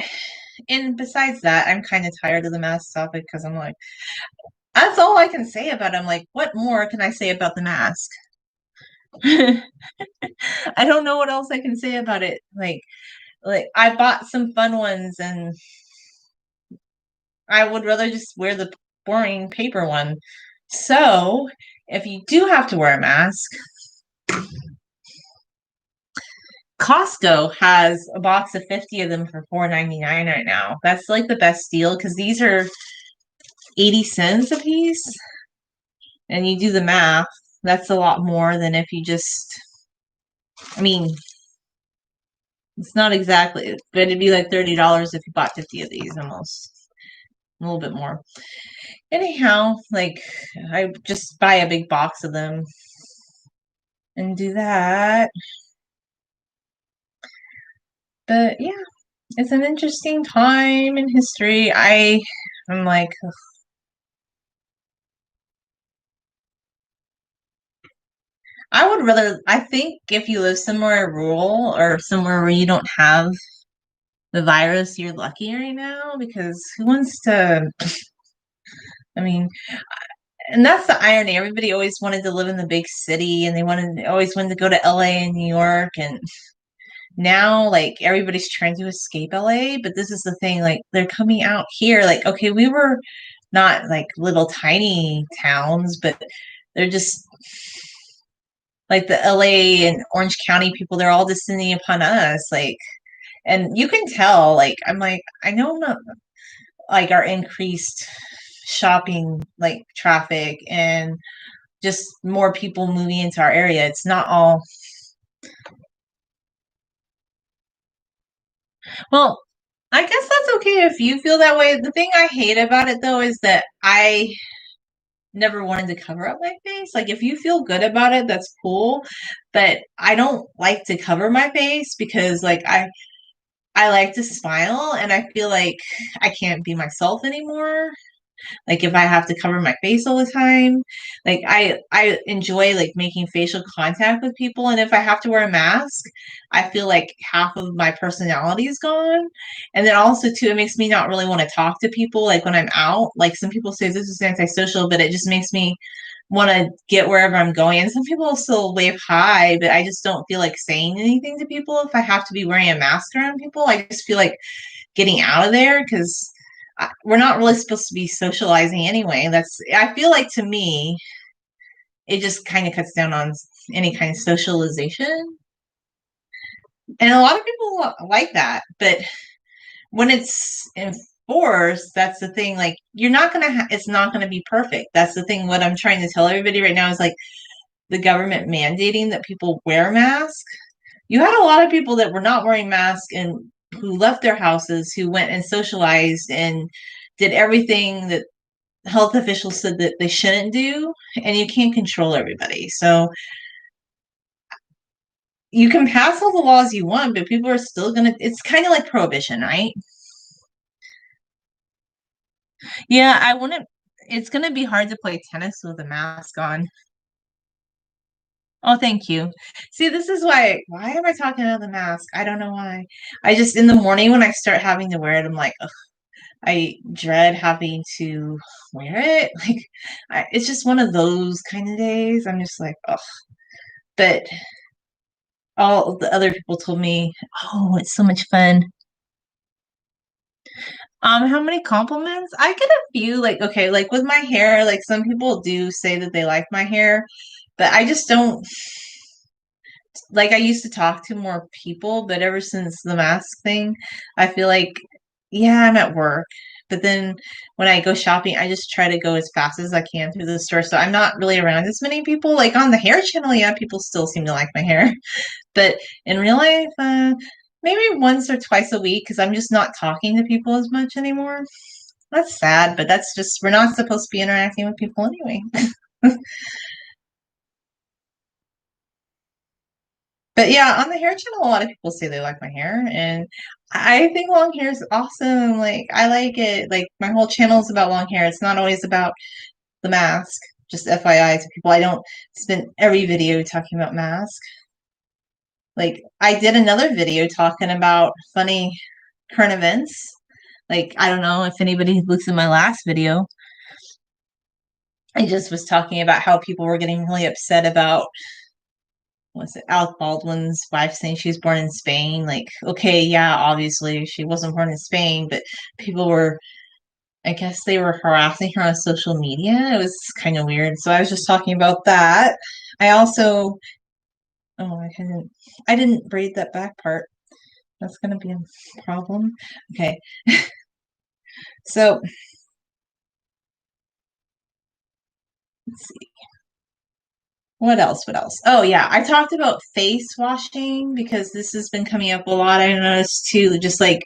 and besides that, I'm kind of tired of the mask topic because I'm like, that's all I can say about it. I'm like, what more can I say about the mask? I don't know what else I can say about it. Like I bought some fun ones and I would rather just wear the boring paper one. So, if you do have to wear a mask, Costco has a box of 50 of them for $4.99 right now. That's like the best deal because these are 80 cents a piece. And you do the math, that's a lot more than if you just, I mean, it's not exactly, but it'd be like $30 if you bought 50 of these almost. A little bit more. Anyhow, like I just buy a big box of them and do that. But yeah, it's an interesting time in history. I'm like, ugh. I would rather, I think if you live somewhere rural or somewhere where you don't have the virus, you're lucky right now because who wants to, I mean, and that's the irony. Everybody always wanted to live in the big city and always wanted to go to LA and New York. And now, like, everybody's trying to escape LA. But this is the thing, like, they're coming out here. Like, okay, we were not like little tiny towns, but they're just like the LA and Orange County people, they're all descending upon us. Like, and you can tell, like, I'm like, I know not like our increased shopping like traffic and just more people moving into our area. It's not all well, I guess that's okay if you feel that way. The thing I hate about it though is that I never wanted to cover up my face. Like if you feel good about it, that's cool. But I don't like to cover my face because like I like to smile and I feel like I can't be myself anymore. Like if I have to cover my face all the time, like I enjoy like making facial contact with people, and if I have to wear a mask, I feel like half of my personality is gone. And then also too, it makes me not really want to talk to people like when I'm out. Like some people say this is antisocial, but it just makes me want to get wherever I'm going. And some people still wave hi, but I just don't feel like saying anything to people if I have to be wearing a mask around people. I just feel like getting out of there because we're not really supposed to be socializing anyway. I feel like to me, it just kind of cuts down on any kind of socialization. And a lot of people like that. But when it's enforced, that's the thing. Like, you're not going to, it's not going to be perfect. That's the thing. What I'm trying to tell everybody right now is like the government mandating that people wear masks. You had a lot of people that were not wearing masks and who left their houses, who went and socialized and did everything that health officials said that they shouldn't do, and you can't control everybody. So you can pass all the laws you want, but people are still gonna. It's kind of like prohibition, right? Yeah, I wouldn't. It's gonna be hard to play tennis with a mask on. Oh, thank you. See, this is why am I talking about the mask? I don't know why. I just in the morning when I start having to wear it, I'm like, ugh, I dread having to wear it. Like, it's just one of those kind of days. I'm just like, ugh. But all the other people told me, oh, it's so much fun. How many compliments? I get a few, like, okay, like with my hair, like some people do say that they like my hair, but I just don't like I used to talk to more people, but ever since the mask thing, I feel like, yeah, I'm at work. But then when I go shopping, I just try to go as fast as I can through the store. So I'm not really around as many people. Like on the hair channel, yeah, people still seem to like my hair. But in real life, maybe once or twice a week because I'm just not talking to people as much anymore. That's sad, but that's just, we're not supposed to be interacting with people anyway. But yeah, on the hair channel, a lot of people say they like my hair, and I think long hair is awesome. Like, I like it. Like, my whole channel is about long hair. It's not always about the mask. Just FYI to people, I don't spend every video talking about mask. Like, I did another video talking about funny current events. Like, I don't know if anybody looks at my last video. I just was talking about how people were getting really upset about was it Alec Baldwin's wife saying she was born in Spain? Like, okay, yeah, obviously she wasn't born in Spain, but people were, I guess they were harassing her on social media. It was kind of weird. So I was just talking about that. I also, oh, I didn't braid that back part. That's gonna be a problem. Okay, so let's see. What else? What else? Oh yeah, I talked about face washing because this has been coming up a lot. I noticed too, just like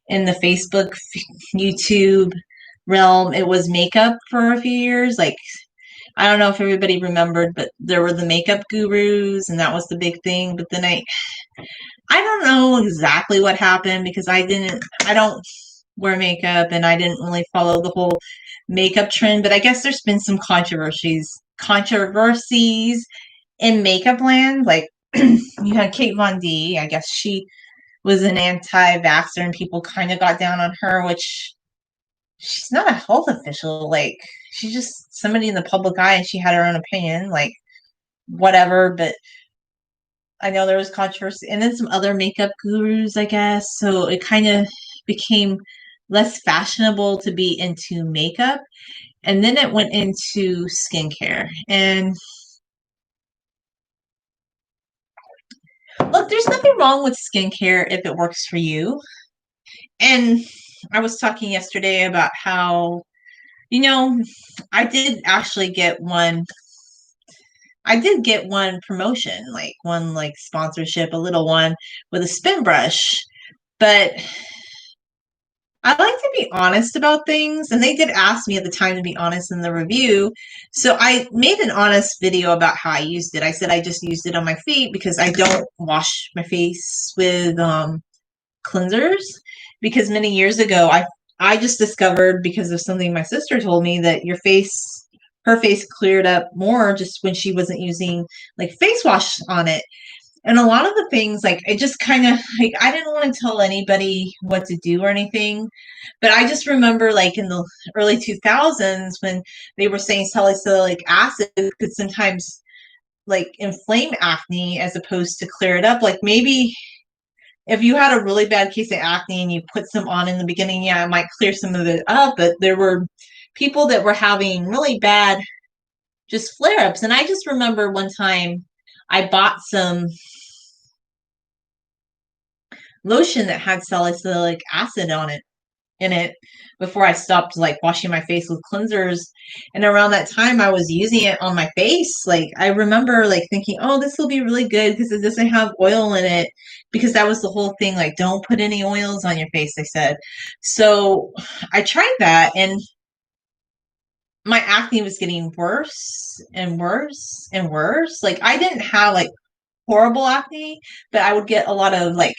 in the Facebook, YouTube realm, it was makeup for a few years. Like, I don't know if everybody remembered, but there were the makeup gurus, and that was the big thing. But then I don't know exactly what happened because I don't wear makeup, and I didn't really follow the whole makeup trend. But I guess there's been some controversies in makeup land. Like, you had Kate Von D. I guess she was an anti-vaxxer, and people kind of got down on her, which she's not a health official. Like, she's just somebody in the public eye, and she had her own opinion. Like, whatever. But I know there was controversy, and then some other makeup gurus, I guess. So it kind of became less fashionable to be into makeup, and then it went into skincare. And look, there's nothing wrong with skincare if it works for you. And I was talking yesterday about how, you know, I did actually get one. I did get one promotion, like one like sponsorship, a little one with a spin brush. But I like to be honest about things, and they did ask me at the time to be honest in the review. So I made an honest video about how I used it. I said I just used it on my feet because I don't wash my face with cleansers, because many years ago I just discovered, because of something my sister told me, that her face cleared up more just when she wasn't using like face wash on it. And a lot of the things, like, it just kind of like, I didn't want to tell anybody what to do or anything, but I just remember like in the early 2000s when they were saying salicylic acid could sometimes like inflame acne as opposed to clear it up. Like, maybe if you had a really bad case of acne and you put some on in the beginning, yeah, it might clear some of it up. But there were people that were having really bad just flare ups. And I just remember one time I bought some lotion that had salicylic acid on it. in it before I stopped like washing my face with cleansers. And around that time I was using it on my face. Like I remember like thinking, oh, this will be really good because it doesn't have oil in it. Because that was the whole thing, like don't put any oils on your face, they said. So I tried that and my acne was getting worse and worse and worse. Like I didn't have like horrible acne, but I would get a lot of like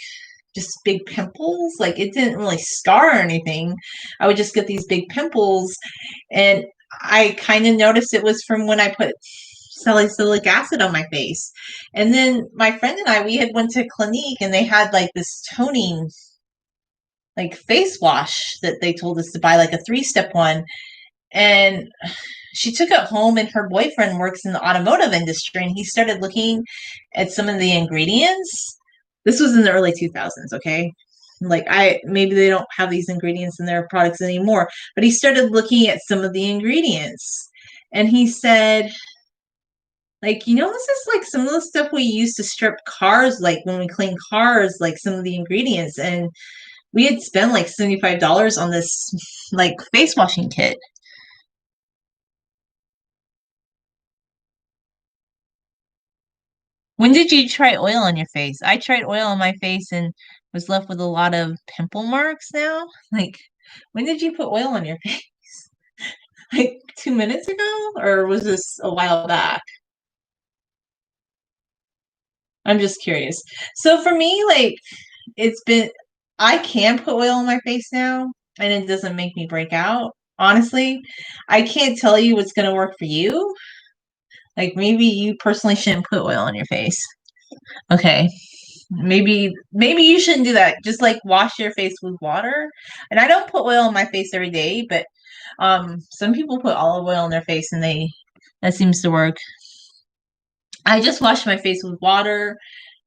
just big pimples. Like it didn't really scar or anything. I would just get these big pimples, and I kind of noticed it was from when I put salicylic acid on my face. And then my friend and I, we had went to Clinique and they had like this toning like face wash that they told us to buy, like a 3-step one. And she took it home and her boyfriend works in the automotive industry and he started looking at some of the ingredients. This was in the early 2000s, okay? Like maybe they don't have these ingredients in their products anymore, but he started looking at some of the ingredients and he said, like, this is like some of the stuff we use to strip cars, like when we clean cars, like some of the ingredients. And we had spent like $75 on this like face washing kit. When did you try oil on your face? I tried oil on my face and was left with a lot of pimple marks now. Like, when did you put oil on your face? Like 2 minutes ago? Or was this a while back? I'm just curious. So for me, like, it's been, I can put oil on my face now and it doesn't make me break out. Honestly, I can't tell you what's going to work for you. Like, maybe you personally shouldn't put oil on your face. Okay. Maybe you shouldn't do that. Just like wash your face with water. And I don't put oil on my face every day, but some people put olive oil on their face and that seems to work. I just wash my face with water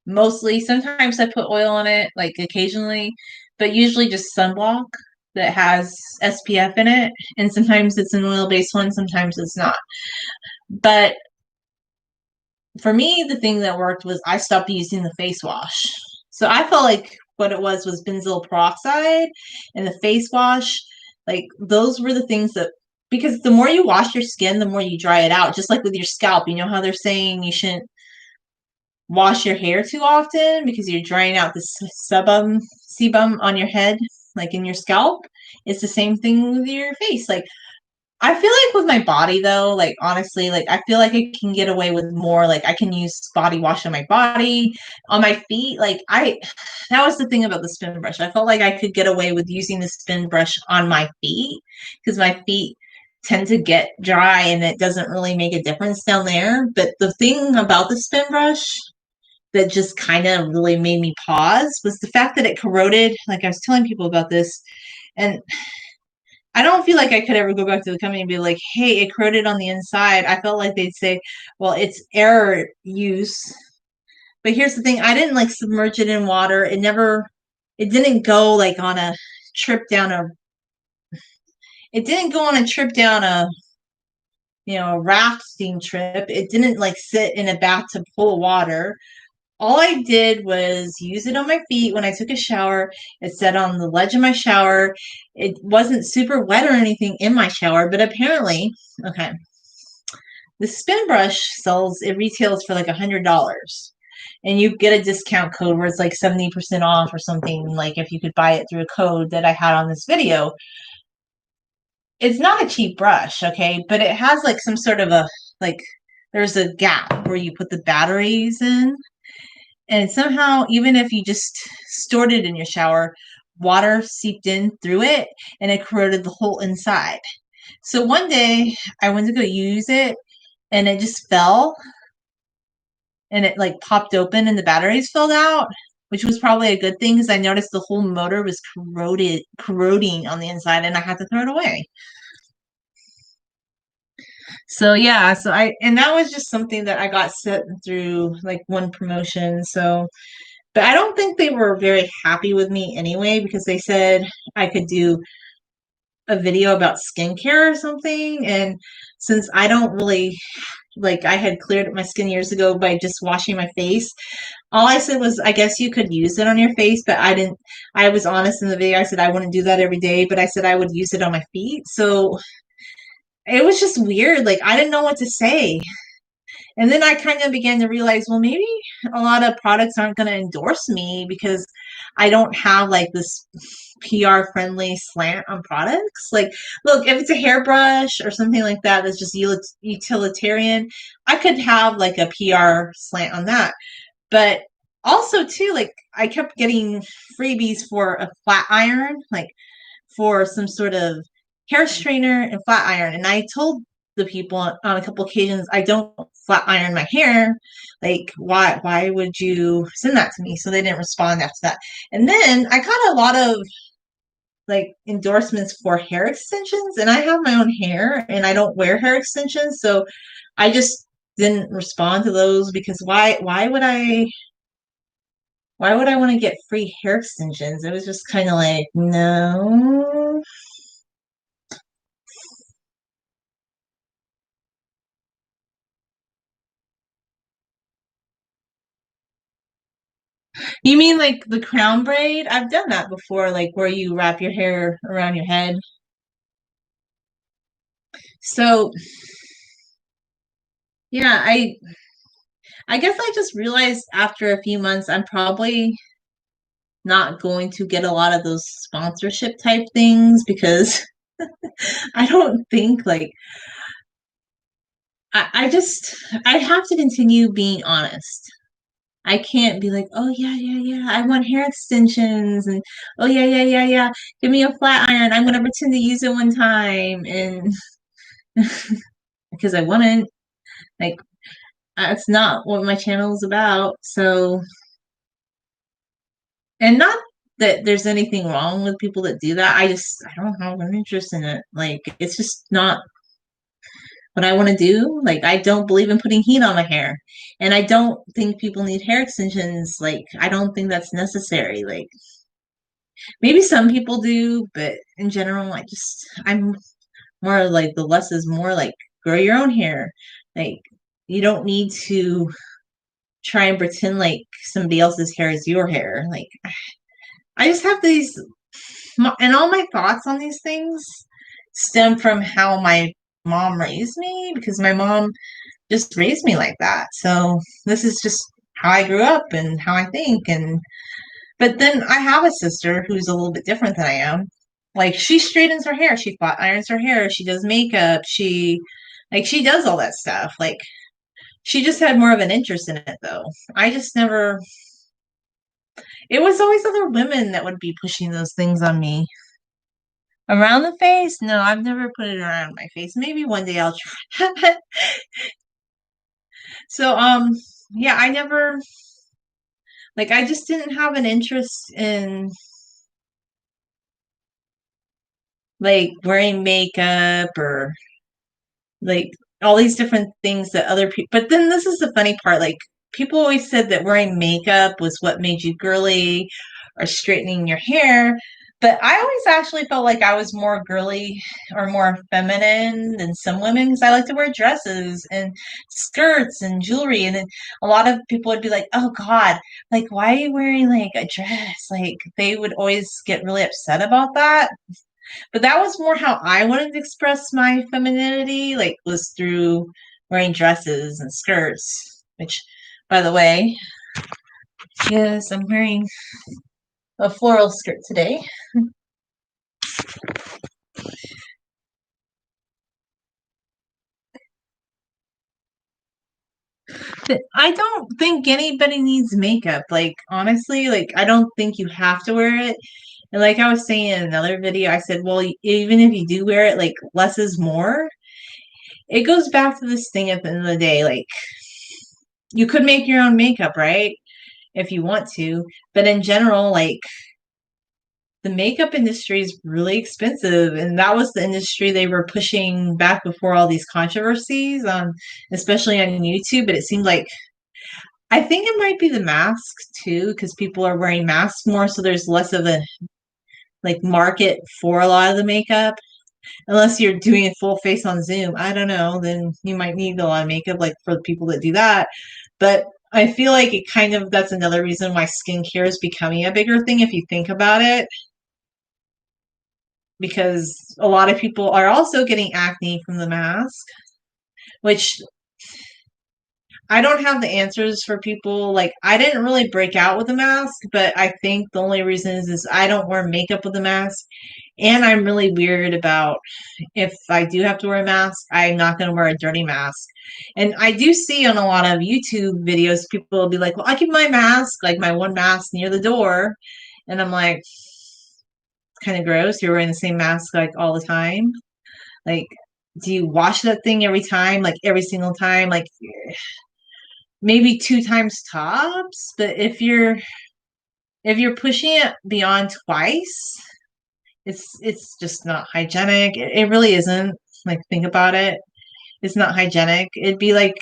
mostly. Sometimes I put oil on it, like occasionally, but usually just sunblock that has SPF in it. And sometimes it's an oil-based one, sometimes it's not. But for me, the thing that worked was I stopped using the face wash. So I felt like what it was benzoyl peroxide and the face wash. Like those were the things that, because the more you wash your skin, the more you dry it out. Just like with your scalp, you know how they're saying you shouldn't wash your hair too often because you're drying out the sebum on your head, like in your scalp. It's the same thing with your face. Like I feel like with my body though, like honestly, like I feel like I can get away with more. Like I can use body wash on my body, on my feet. Like that was the thing about the spin brush. I felt like I could get away with using the spin brush on my feet because my feet tend to get dry and it doesn't really make a difference down there. But the thing about the spin brush that just kind of really made me pause was the fact that it corroded. Like I was telling people about this, and I don't feel like I could ever go back to the company and be like, hey, it corroded on the inside. I felt like they'd say, well, it's air use. But here's the thing, I didn't like submerge it in water. It didn't go like on a trip down a, it didn't go on a trip down a rafting trip. It didn't like sit in a bathtub full of water. All I did was use it on my feet when I took a shower. It sat on the ledge of my shower. It wasn't super wet or anything in my shower, but apparently, okay, the spin brush it retails for like $100. And you get a discount code where it's like 70% off or something, like if you could buy it through a code that I had on this video. It's not a cheap brush, okay, but it has like some sort of like, there's a gap where you put the batteries in. And somehow, even if you just stored it in your shower, water seeped in through it and it corroded the whole inside. So one day I went to go use it and it just fell and it like popped open and the batteries fell out, which was probably a good thing because I noticed the whole motor was corroding on the inside and I had to throw it away. So yeah, and that was just something that I got set through like one promotion. So but I don't think they were very happy with me anyway because they said I could do a video about skincare or something. And since I don't really like I had cleared up my skin years ago by just washing my face. All I said was, I guess you could use it on your face, but I didn't. I was honest in the video. I said I wouldn't do that every day, but I said I would use it on my feet. So it was just weird. Like I didn't know what to say. And then I kind of began to realize, well, maybe a lot of products aren't going to endorse me because I don't have like this PR friendly slant on products. Like, look, if it's a hairbrush or something like that that's just utilitarian, I could have like a PR slant on that. But also, too, like I kept getting freebies for a flat iron, like for some sort of hair straightener and flat iron. And I told the people on a couple occasions I don't flat iron my hair. Like, why would you send that to me? So they didn't respond after that. And then I got a lot of like endorsements for hair extensions, and I have my own hair and I don't wear hair extensions, so I just didn't respond to those because why would I want to get free hair extensions? It was just kind of like, no. You mean like the crown braid? I've done that before, like where you wrap your hair around your head. So, yeah, I guess I just realized after a few months I'm probably not going to get a lot of those sponsorship type things because I don't think like I have to continue being honest. I can't be like, oh yeah, yeah, yeah, I want hair extensions and oh yeah, yeah, yeah, yeah. Give me a flat iron. I'm gonna pretend to use it one time and because I wouldn't. Like that's not what my channel is about. So and not that there's anything wrong with people that do that. I don't have an interest in it. Like it's just not what I want to do. Like I don't believe in putting heat on my hair. And I don't think people need hair extensions. Like I don't think that's necessary. Like maybe some people do, but in general, I'm more like the less is more like grow your own hair. Like you don't need to try and pretend like somebody else's hair is your hair. Like I just have these and all my thoughts on these things stem from how my mom raised me because my mom just raised me like that. So this is just how I grew up and how I think. And but then I have a sister who's a little bit different than I am. Like she straightens her hair, she flat irons her hair, she does makeup, she does all that stuff. Like she just had more of an interest in it though. I just never it was always other women that would be pushing those things on me. Around the face? No, I've never put it around my face. Maybe one day I'll try. So yeah, I never like I just didn't have an interest in like wearing makeup or like all these different things that other people. But then this is the funny part. Like people always said that wearing makeup was what made you girly or straightening your hair. But I always actually felt like I was more girly or more feminine than some women because I like to wear dresses and skirts and jewelry. And then a lot of people would be like, oh God, like, why are you wearing like a dress? Like, they would always get really upset about that. But that was more how I wanted to express my femininity, like was through wearing dresses and skirts, which by the way, yes, I'm wearing a floral skirt today. But I don't think anybody needs makeup. Like honestly, like I don't think you have to wear it. And like I was saying in another video, I said, well, even if you do wear it, like less is more. It goes back to this thing at the end of the day, like you could make your own makeup, right? If you want to. But in general, like the makeup industry is really expensive. And that was the industry they were pushing back before all these controversies, especially on YouTube. But it seemed like I think it might be the mask too, because people are wearing masks more, so there's less of a like market for a lot of the makeup. Unless you're doing a full face on Zoom. I don't know. Then you might need a lot of makeup, like for the people that do that. But I feel like it kind of that's another reason why skincare is becoming a bigger thing if you think about it, because a lot of people are also getting acne from the mask, which I don't have the answers for people. Like, I didn't really break out with a mask, but I think the only reason is I don't wear makeup with a mask. And I'm really weird about if I do have to wear a mask, I'm not going to wear a dirty mask. And I do see on a lot of YouTube videos, people will be like, well, I keep my mask, like my one mask near the door. And I'm like, kind of gross. You're wearing the same mask like all the time. Like, do you wash that thing every time? Like every single time? Like maybe two times tops. But if you're pushing it beyond twice, it's just not hygienic. It really isn't. Like think about it. It's not hygienic. It'd be like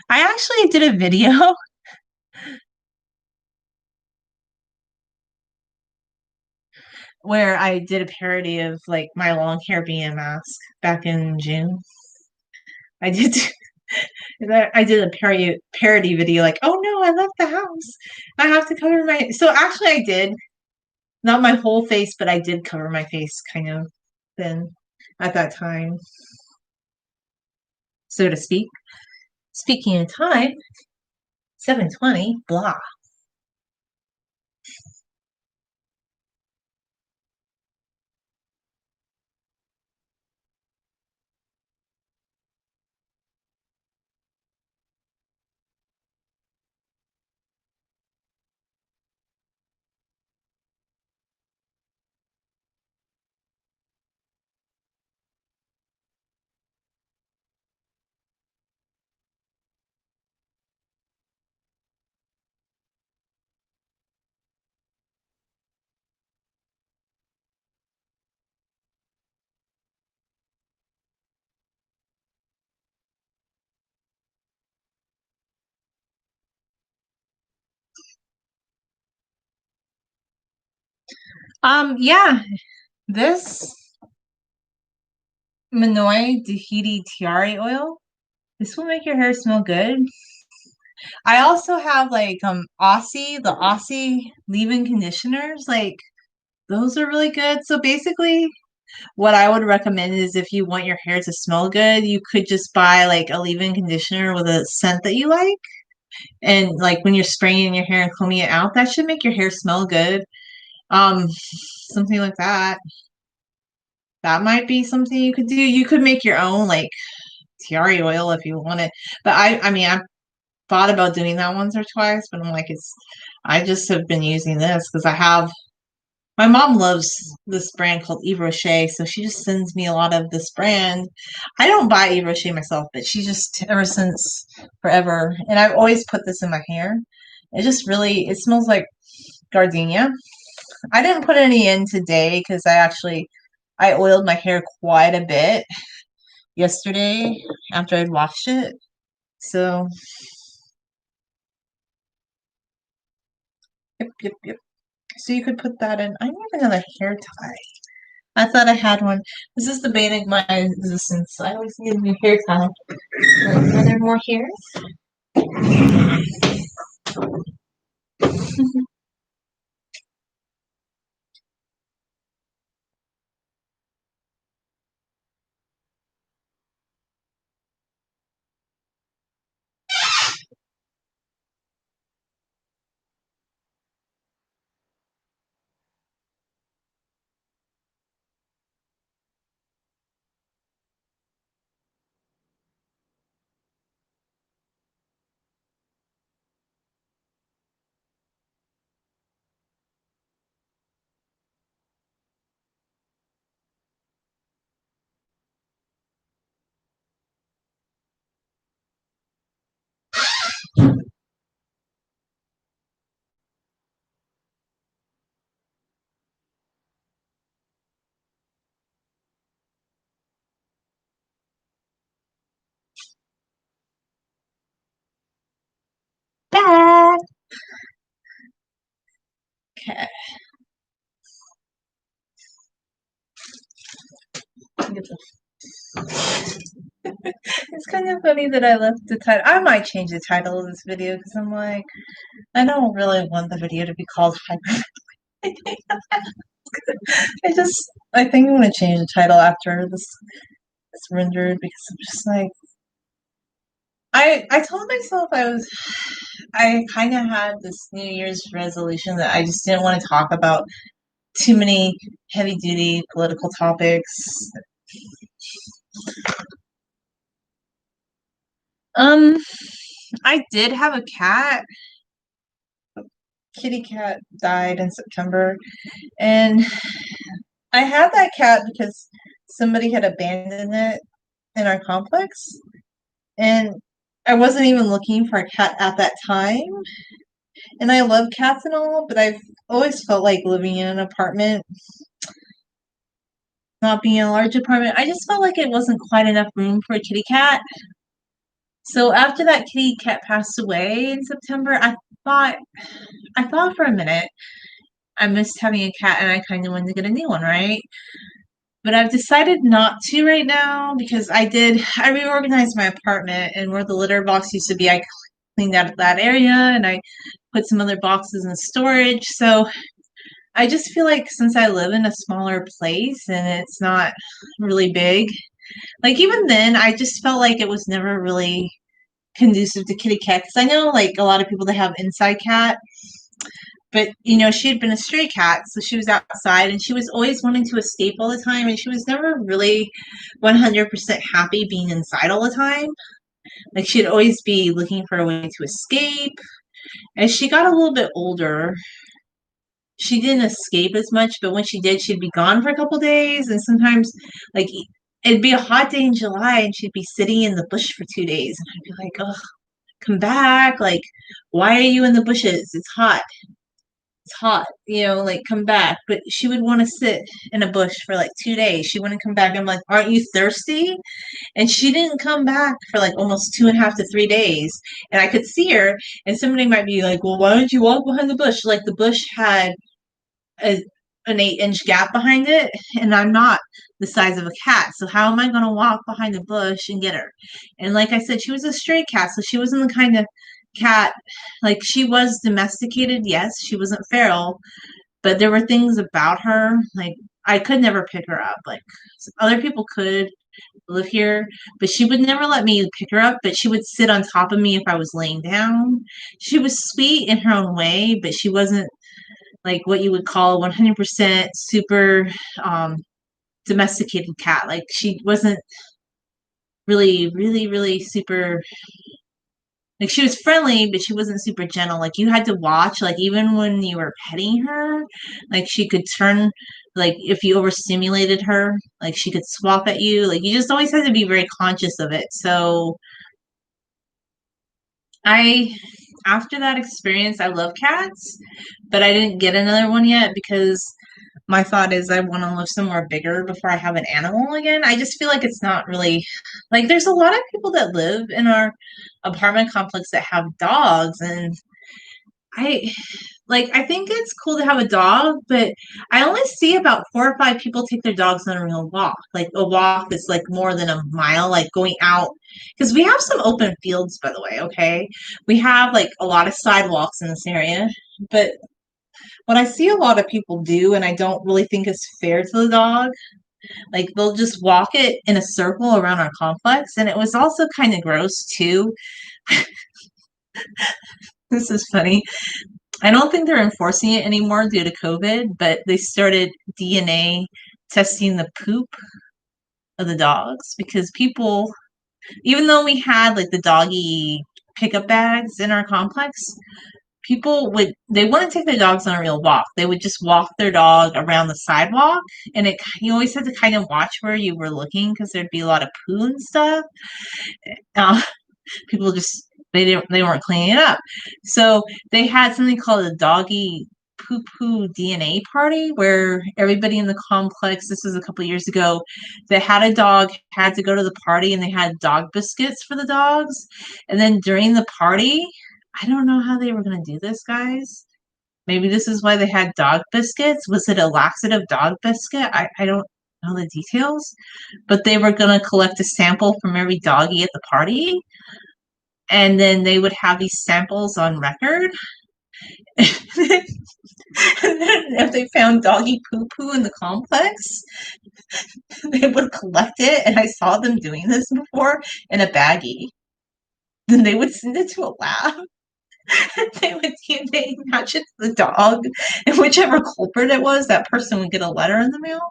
I actually did a video where I did a parody of like my long hair being a mask back in June. I did I did a parody video like, oh no, I left the house. I have to cover my so actually I did. Not my whole face, but I did cover my face kind of then at that time, so to speak. Speaking of time, 7:20, blah. Yeah, this Manoi Tahiti Tiare oil. This will make your hair smell good. I also have like the Aussie leave-in conditioners. Like those are really good. So basically, what I would recommend is if you want your hair to smell good, you could just buy like a leave-in conditioner with a scent that you like. And like when you're spraying in your hair and combing it out, that should make your hair smell good. Um, something like that. That might be something you could do. You could make your own like tiare oil if you want it. But I mean, I thought about doing that once or twice, but I'm like, I just have been using this because my mom loves this brand called Yves Rocher, so she just sends me a lot of this brand. I don't buy Yves Rocher myself, but she just ever since forever, and I've always put this in my hair. It smells like gardenia. I didn't put any in today because I oiled my hair quite a bit yesterday after I'd washed it. So, yep. So you could put that in. I need another hair tie. I thought I had one. This is debating my existence. I always need a new hair tie. Are there more hairs? Back. Okay. kind of funny that I left the title. I might change the title of this video because I'm like, I don't really want the video to be called Hyper. I think I'm gonna change the title after this is rendered because I'm just like, I told myself I kind of had this New Year's resolution that I just didn't want to talk about too many heavy duty political topics. I did have a cat. Kitty cat died in September, and I had that cat because somebody had abandoned it in our complex, and I wasn't even looking for a cat at that time. And I love cats and all, but I've always felt like living in an apartment, not being in a large apartment, I just felt like it wasn't quite enough room for a kitty cat. So after that kitty cat passed away in September, I thought for a minute I missed having a cat and I kind of wanted to get a new one, right? But I've decided not to right now because I reorganized my apartment, and where the litter box used to be, I cleaned out that area and I put some other boxes in storage. So I just feel like since I live in a smaller place and it's not really big, like even then, I just felt like it was never really conducive to kitty cat. Because I know like a lot of people that have inside cat, but she had been a stray cat, so she was outside and she was always wanting to escape all the time, and she was never really 100% happy being inside all the time. Like she'd always be looking for a way to escape. As she got a little bit older, she didn't escape as much, but when she did, she'd be gone for a couple days, and sometimes like it'd be a hot day in July and she'd be sitting in the bush for 2 days, and I'd be like, oh, come back, like why are you in the bushes? It's hot, like come back. But she would want to sit in a bush for like 2 days. She wouldn't come back. I'm like, aren't you thirsty? And she didn't come back for like almost 2.5 to 3 days. And I could see her, and somebody might be like, well, why don't you walk behind the bush? Like the bush had an 8-inch gap behind it, and I'm not the size of a cat, so how am I going to walk behind the bush and get her? And like I said, she was a stray cat, so she wasn't the kind of cat, like she was domesticated, yes, she wasn't feral, but there were things about her, like I could never pick her up. Like other people could live here, but she would never let me pick her up, but she would sit on top of me if I was laying down. She was sweet in her own way, but she wasn't like what you would call a 100% super domesticated cat. Like she wasn't really, really, really super. Like she was friendly, but she wasn't super gentle. Like you had to watch. Like even when you were petting her, like she could turn. Like if you overstimulated her, like she could swap at you. Like you just always had to be very conscious of it. So I after that experience, I love cats, but I didn't get another one yet because my thought is I want to live somewhere bigger before I have an animal again. I just feel like it's not really like there's a lot of people that live in our apartment complex that have dogs, and I I think it's cool to have a dog, but I only see about 4 or 5 people take their dogs on a real walk. Like a walk that's like more than a mile, like going out. Because we have some open fields, by the way, okay? We have like a lot of sidewalks in this area. But what I see a lot of people do, and I don't really think is fair to the dog, like they'll just walk it in a circle around our complex. And it was also kind of gross too. This is funny. I don't think they're enforcing it anymore due to COVID, but they started DNA testing the poop of the dogs because people, even though we had like the doggy pickup bags in our complex, they wouldn't take their dogs on a real walk. They would just walk their dog around the sidewalk, and you always had to kind of watch where you were looking because there'd be a lot of poo and stuff. People just they weren't cleaning it up. So they had something called a doggy poo poo DNA party where everybody in the complex, this was a couple years ago, that had a dog had to go to the party, and they had dog biscuits for the dogs. And then during the party, I don't know how they were going to do this, guys. Maybe this is why they had dog biscuits. Was it a laxative dog biscuit? I don't. know the details, but they were going to collect a sample from every doggy at the party, and then they would have these samples on record. And then if they found doggy poo poo in the complex, they would collect it. And I saw them doing this before in a baggie. Then they would send it to a lab. They would DNA match it to the dog, and whichever culprit it was, that person would get a letter in the mail.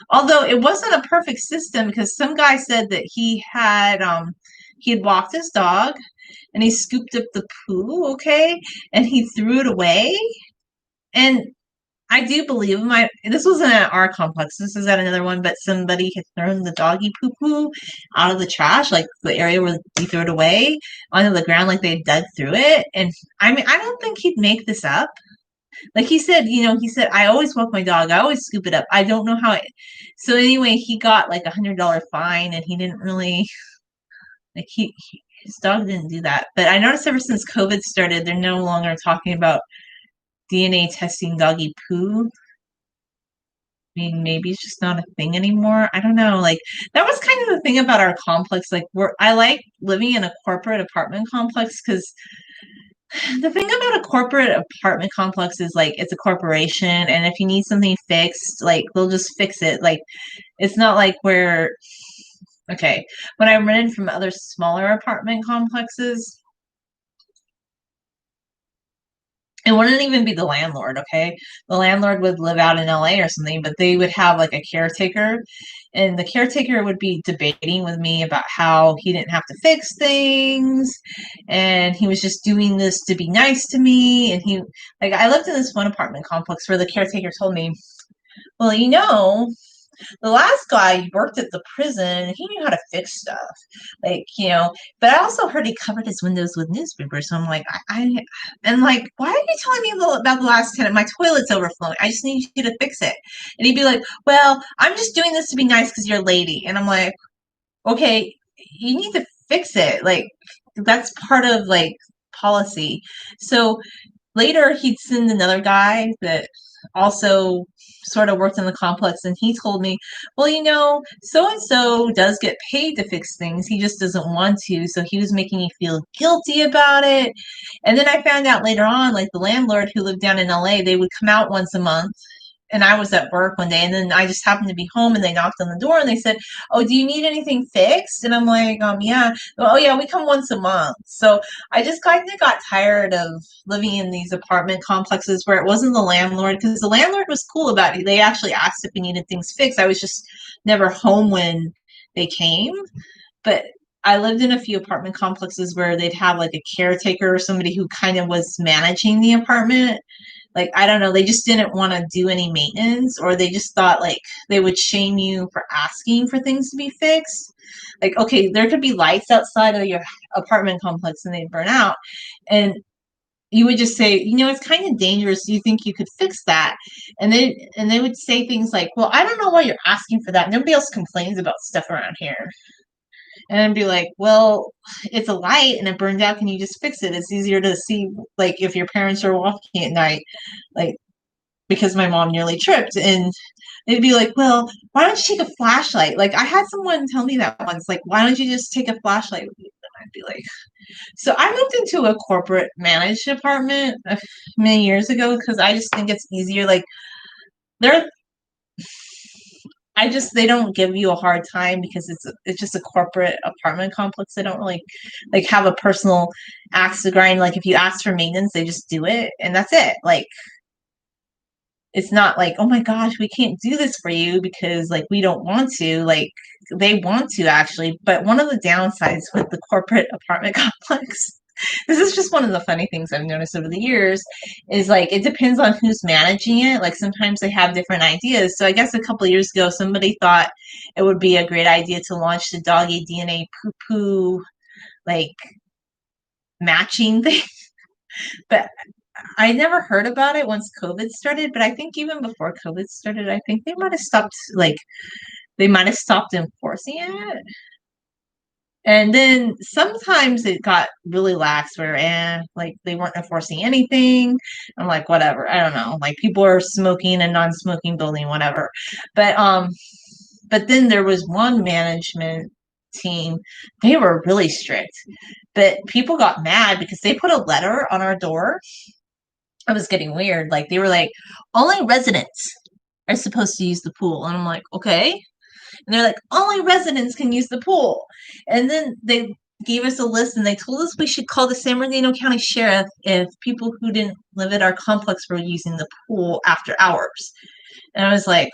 Although it wasn't a perfect system because some guy said that he had walked his dog and he scooped up the poo, okay, and he threw it away. And I do believe this wasn't at our complex, this is at another one, but somebody had thrown the doggy poo poo out of the trash, like the area where you threw it away, onto the ground, like they dug through it. And I mean, I don't think he'd make this up. Like he said, I always walk my dog, I always scoop it up. I don't know how it. So anyway, he got like $100 fine, and he didn't really like his dog didn't do that. But I noticed ever since COVID started, they're no longer talking about DNA testing doggy poo. I mean, maybe it's just not a thing anymore. I don't know. Like that was kind of the thing about our complex. Like I like living in a corporate apartment complex because the thing about a corporate apartment complex is like it's a corporation, and if you need something fixed, like they'll just fix it. Like it's not like where okay, when I rented from other smaller apartment complexes, it wouldn't even be the landlord, okay? The landlord would live out in LA or something, but they would have like a caretaker, and the caretaker would be debating with me about how he didn't have to fix things, and he was just doing this to be nice to me. And like, I lived in this one apartment complex where the caretaker told me, well, the last guy worked at the prison. He knew how to fix stuff, But I also heard he covered his windows with newspapers. So I'm like, and like, why are you telling me about the last tenant? My toilet's overflowing. I just need you to fix it. And he'd be like, well, I'm just doing this to be nice because you're a lady. And I'm like, okay, you need to fix it. Like, that's part of like policy. So later he'd send another guy that also sort of worked in the complex, and he told me, well, so and so does get paid to fix things, he just doesn't want to, so he was making me feel guilty about it. And then I found out later on, like the landlord who lived down in LA, they would come out once a month, and I was at work one day, and then I just happened to be home, and they knocked on the door, and they said, oh, do you need anything fixed? And I'm like, yeah. Oh yeah, we come once a month. So I just kind of got tired of living in these apartment complexes where it wasn't the landlord, because the landlord was cool about it. They actually asked if we needed things fixed. I was just never home when they came. But I lived in a few apartment complexes where they'd have like a caretaker or somebody who kind of was managing the apartment. Like, I don't know, they just didn't want to do any maintenance, or they just thought like they would shame you for asking for things to be fixed. Like, okay, there could be lights outside of your apartment complex and they'd burn out, and you would just say, it's kind of dangerous, do you think you could fix that? And they would say things like, well, I don't know why you're asking for that, nobody else complains about stuff around here. And I'd be like, well, it's a light and it burned out, can you just fix it? It's easier to see, like, if your parents are walking at night, like, because my mom nearly tripped. And they'd be like, well, why don't you take a flashlight? Like, I had someone tell me that once, like, why don't you just take a flashlight with you? And I'd be like, so I moved into a corporate managed apartment many years ago because I just think it's easier. Like, they're they don't give you a hard time because it's just a corporate apartment complex. They don't really like have a personal axe to grind. Like, if you ask for maintenance, they just do it and that's it. Like, it's not like, oh my gosh, we can't do this for you because like we don't want to. Like, they want to actually. But one of the downsides with the corporate apartment complex, this is just one of the funny things I've noticed over the years, is like it depends on who's managing it. Like, sometimes they have different ideas. So I guess a couple of years ago, somebody thought it would be a great idea to launch the doggy DNA poo poo like matching thing. But I never heard about it once COVID started, but I think even before COVID started, I think they might have stopped enforcing it. And then sometimes it got really lax where, like they weren't enforcing anything. I'm like, whatever. I don't know. Like, people are smoking and non-smoking building, whatever. But But then there was one management team, they were really strict. But people got mad because they put a letter on our door. It was getting weird. Like they were like, only residents are supposed to use the pool. And I'm like, okay. And they're like, only residents can use the pool. And then they gave us a list and they told us we should call the San Bernardino County Sheriff if people who didn't live at our complex were using the pool after hours. And I was like,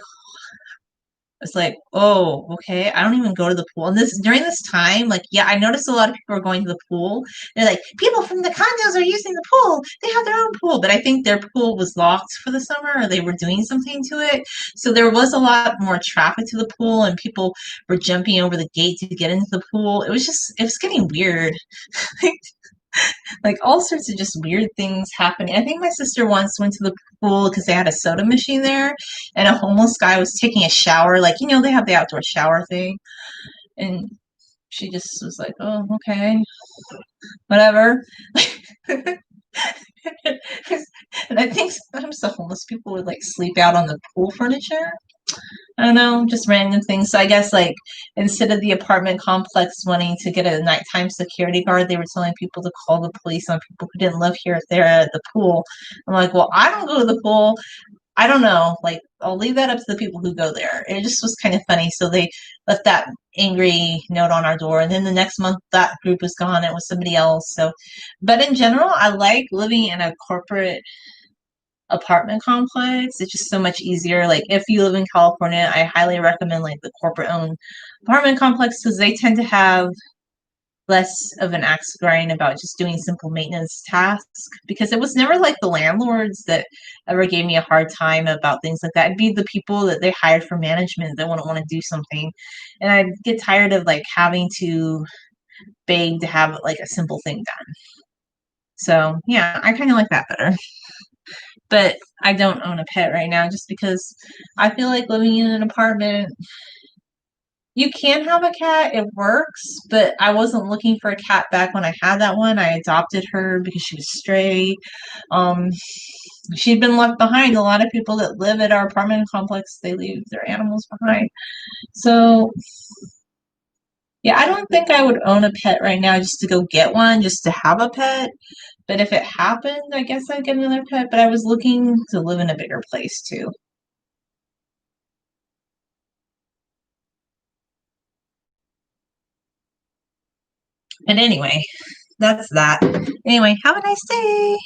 it's like, oh, okay. I don't even go to the pool. And this during this time, like, yeah, I noticed a lot of people are going to the pool. They're like, people from the condos are using the pool. They have their own pool. But I think their pool was locked for the summer or they were doing something to it. So there was a lot more traffic to the pool and people were jumping over the gate to get into the pool. It was getting weird. Like all sorts of just weird things happening. I think my sister once went to the pool because they had a soda machine there, and a homeless guy was taking a shower. Like, they have the outdoor shower thing. And she just was like, oh, okay, whatever. And I think sometimes the homeless people would like sleep out on the pool furniture. I don't know, just random things. So I guess like instead of the apartment complex wanting to get a nighttime security guard, they were telling people to call the police on people who didn't live here if they're at the pool. I'm like, well, I don't go to the pool. I don't know. Like, I'll leave that up to the people who go there. It just was kind of funny. So they left that angry note on our door. And then the next month, that group was gone. It was somebody else. So, but in general, I like living in a corporate apartment complex. It's just so much easier. Like if you live in California, I highly recommend like the corporate owned apartment complex because they tend to have less of an axe to grind about just doing simple maintenance tasks because it was never like the landlords that ever gave me a hard time about things like that. It'd be the people that they hired for management that wouldn't want to do something. And I'd get tired of like having to beg to have like a simple thing done. So yeah, I kind of like that better. But I don't own a pet right now just because I feel like living in an apartment. You can have a cat, it works, but I wasn't looking for a cat back when I had that one. I adopted her because she was stray. Um, she'd been left behind. A lot of people that live at our apartment complex, they leave their animals behind. So, yeah, I don't think I would own a pet right now just to go get one, just to have a pet. But if it happened, I guess I'd get another pet. But I was looking to live in a bigger place too. But anyway, that's that. Anyway, have a nice day.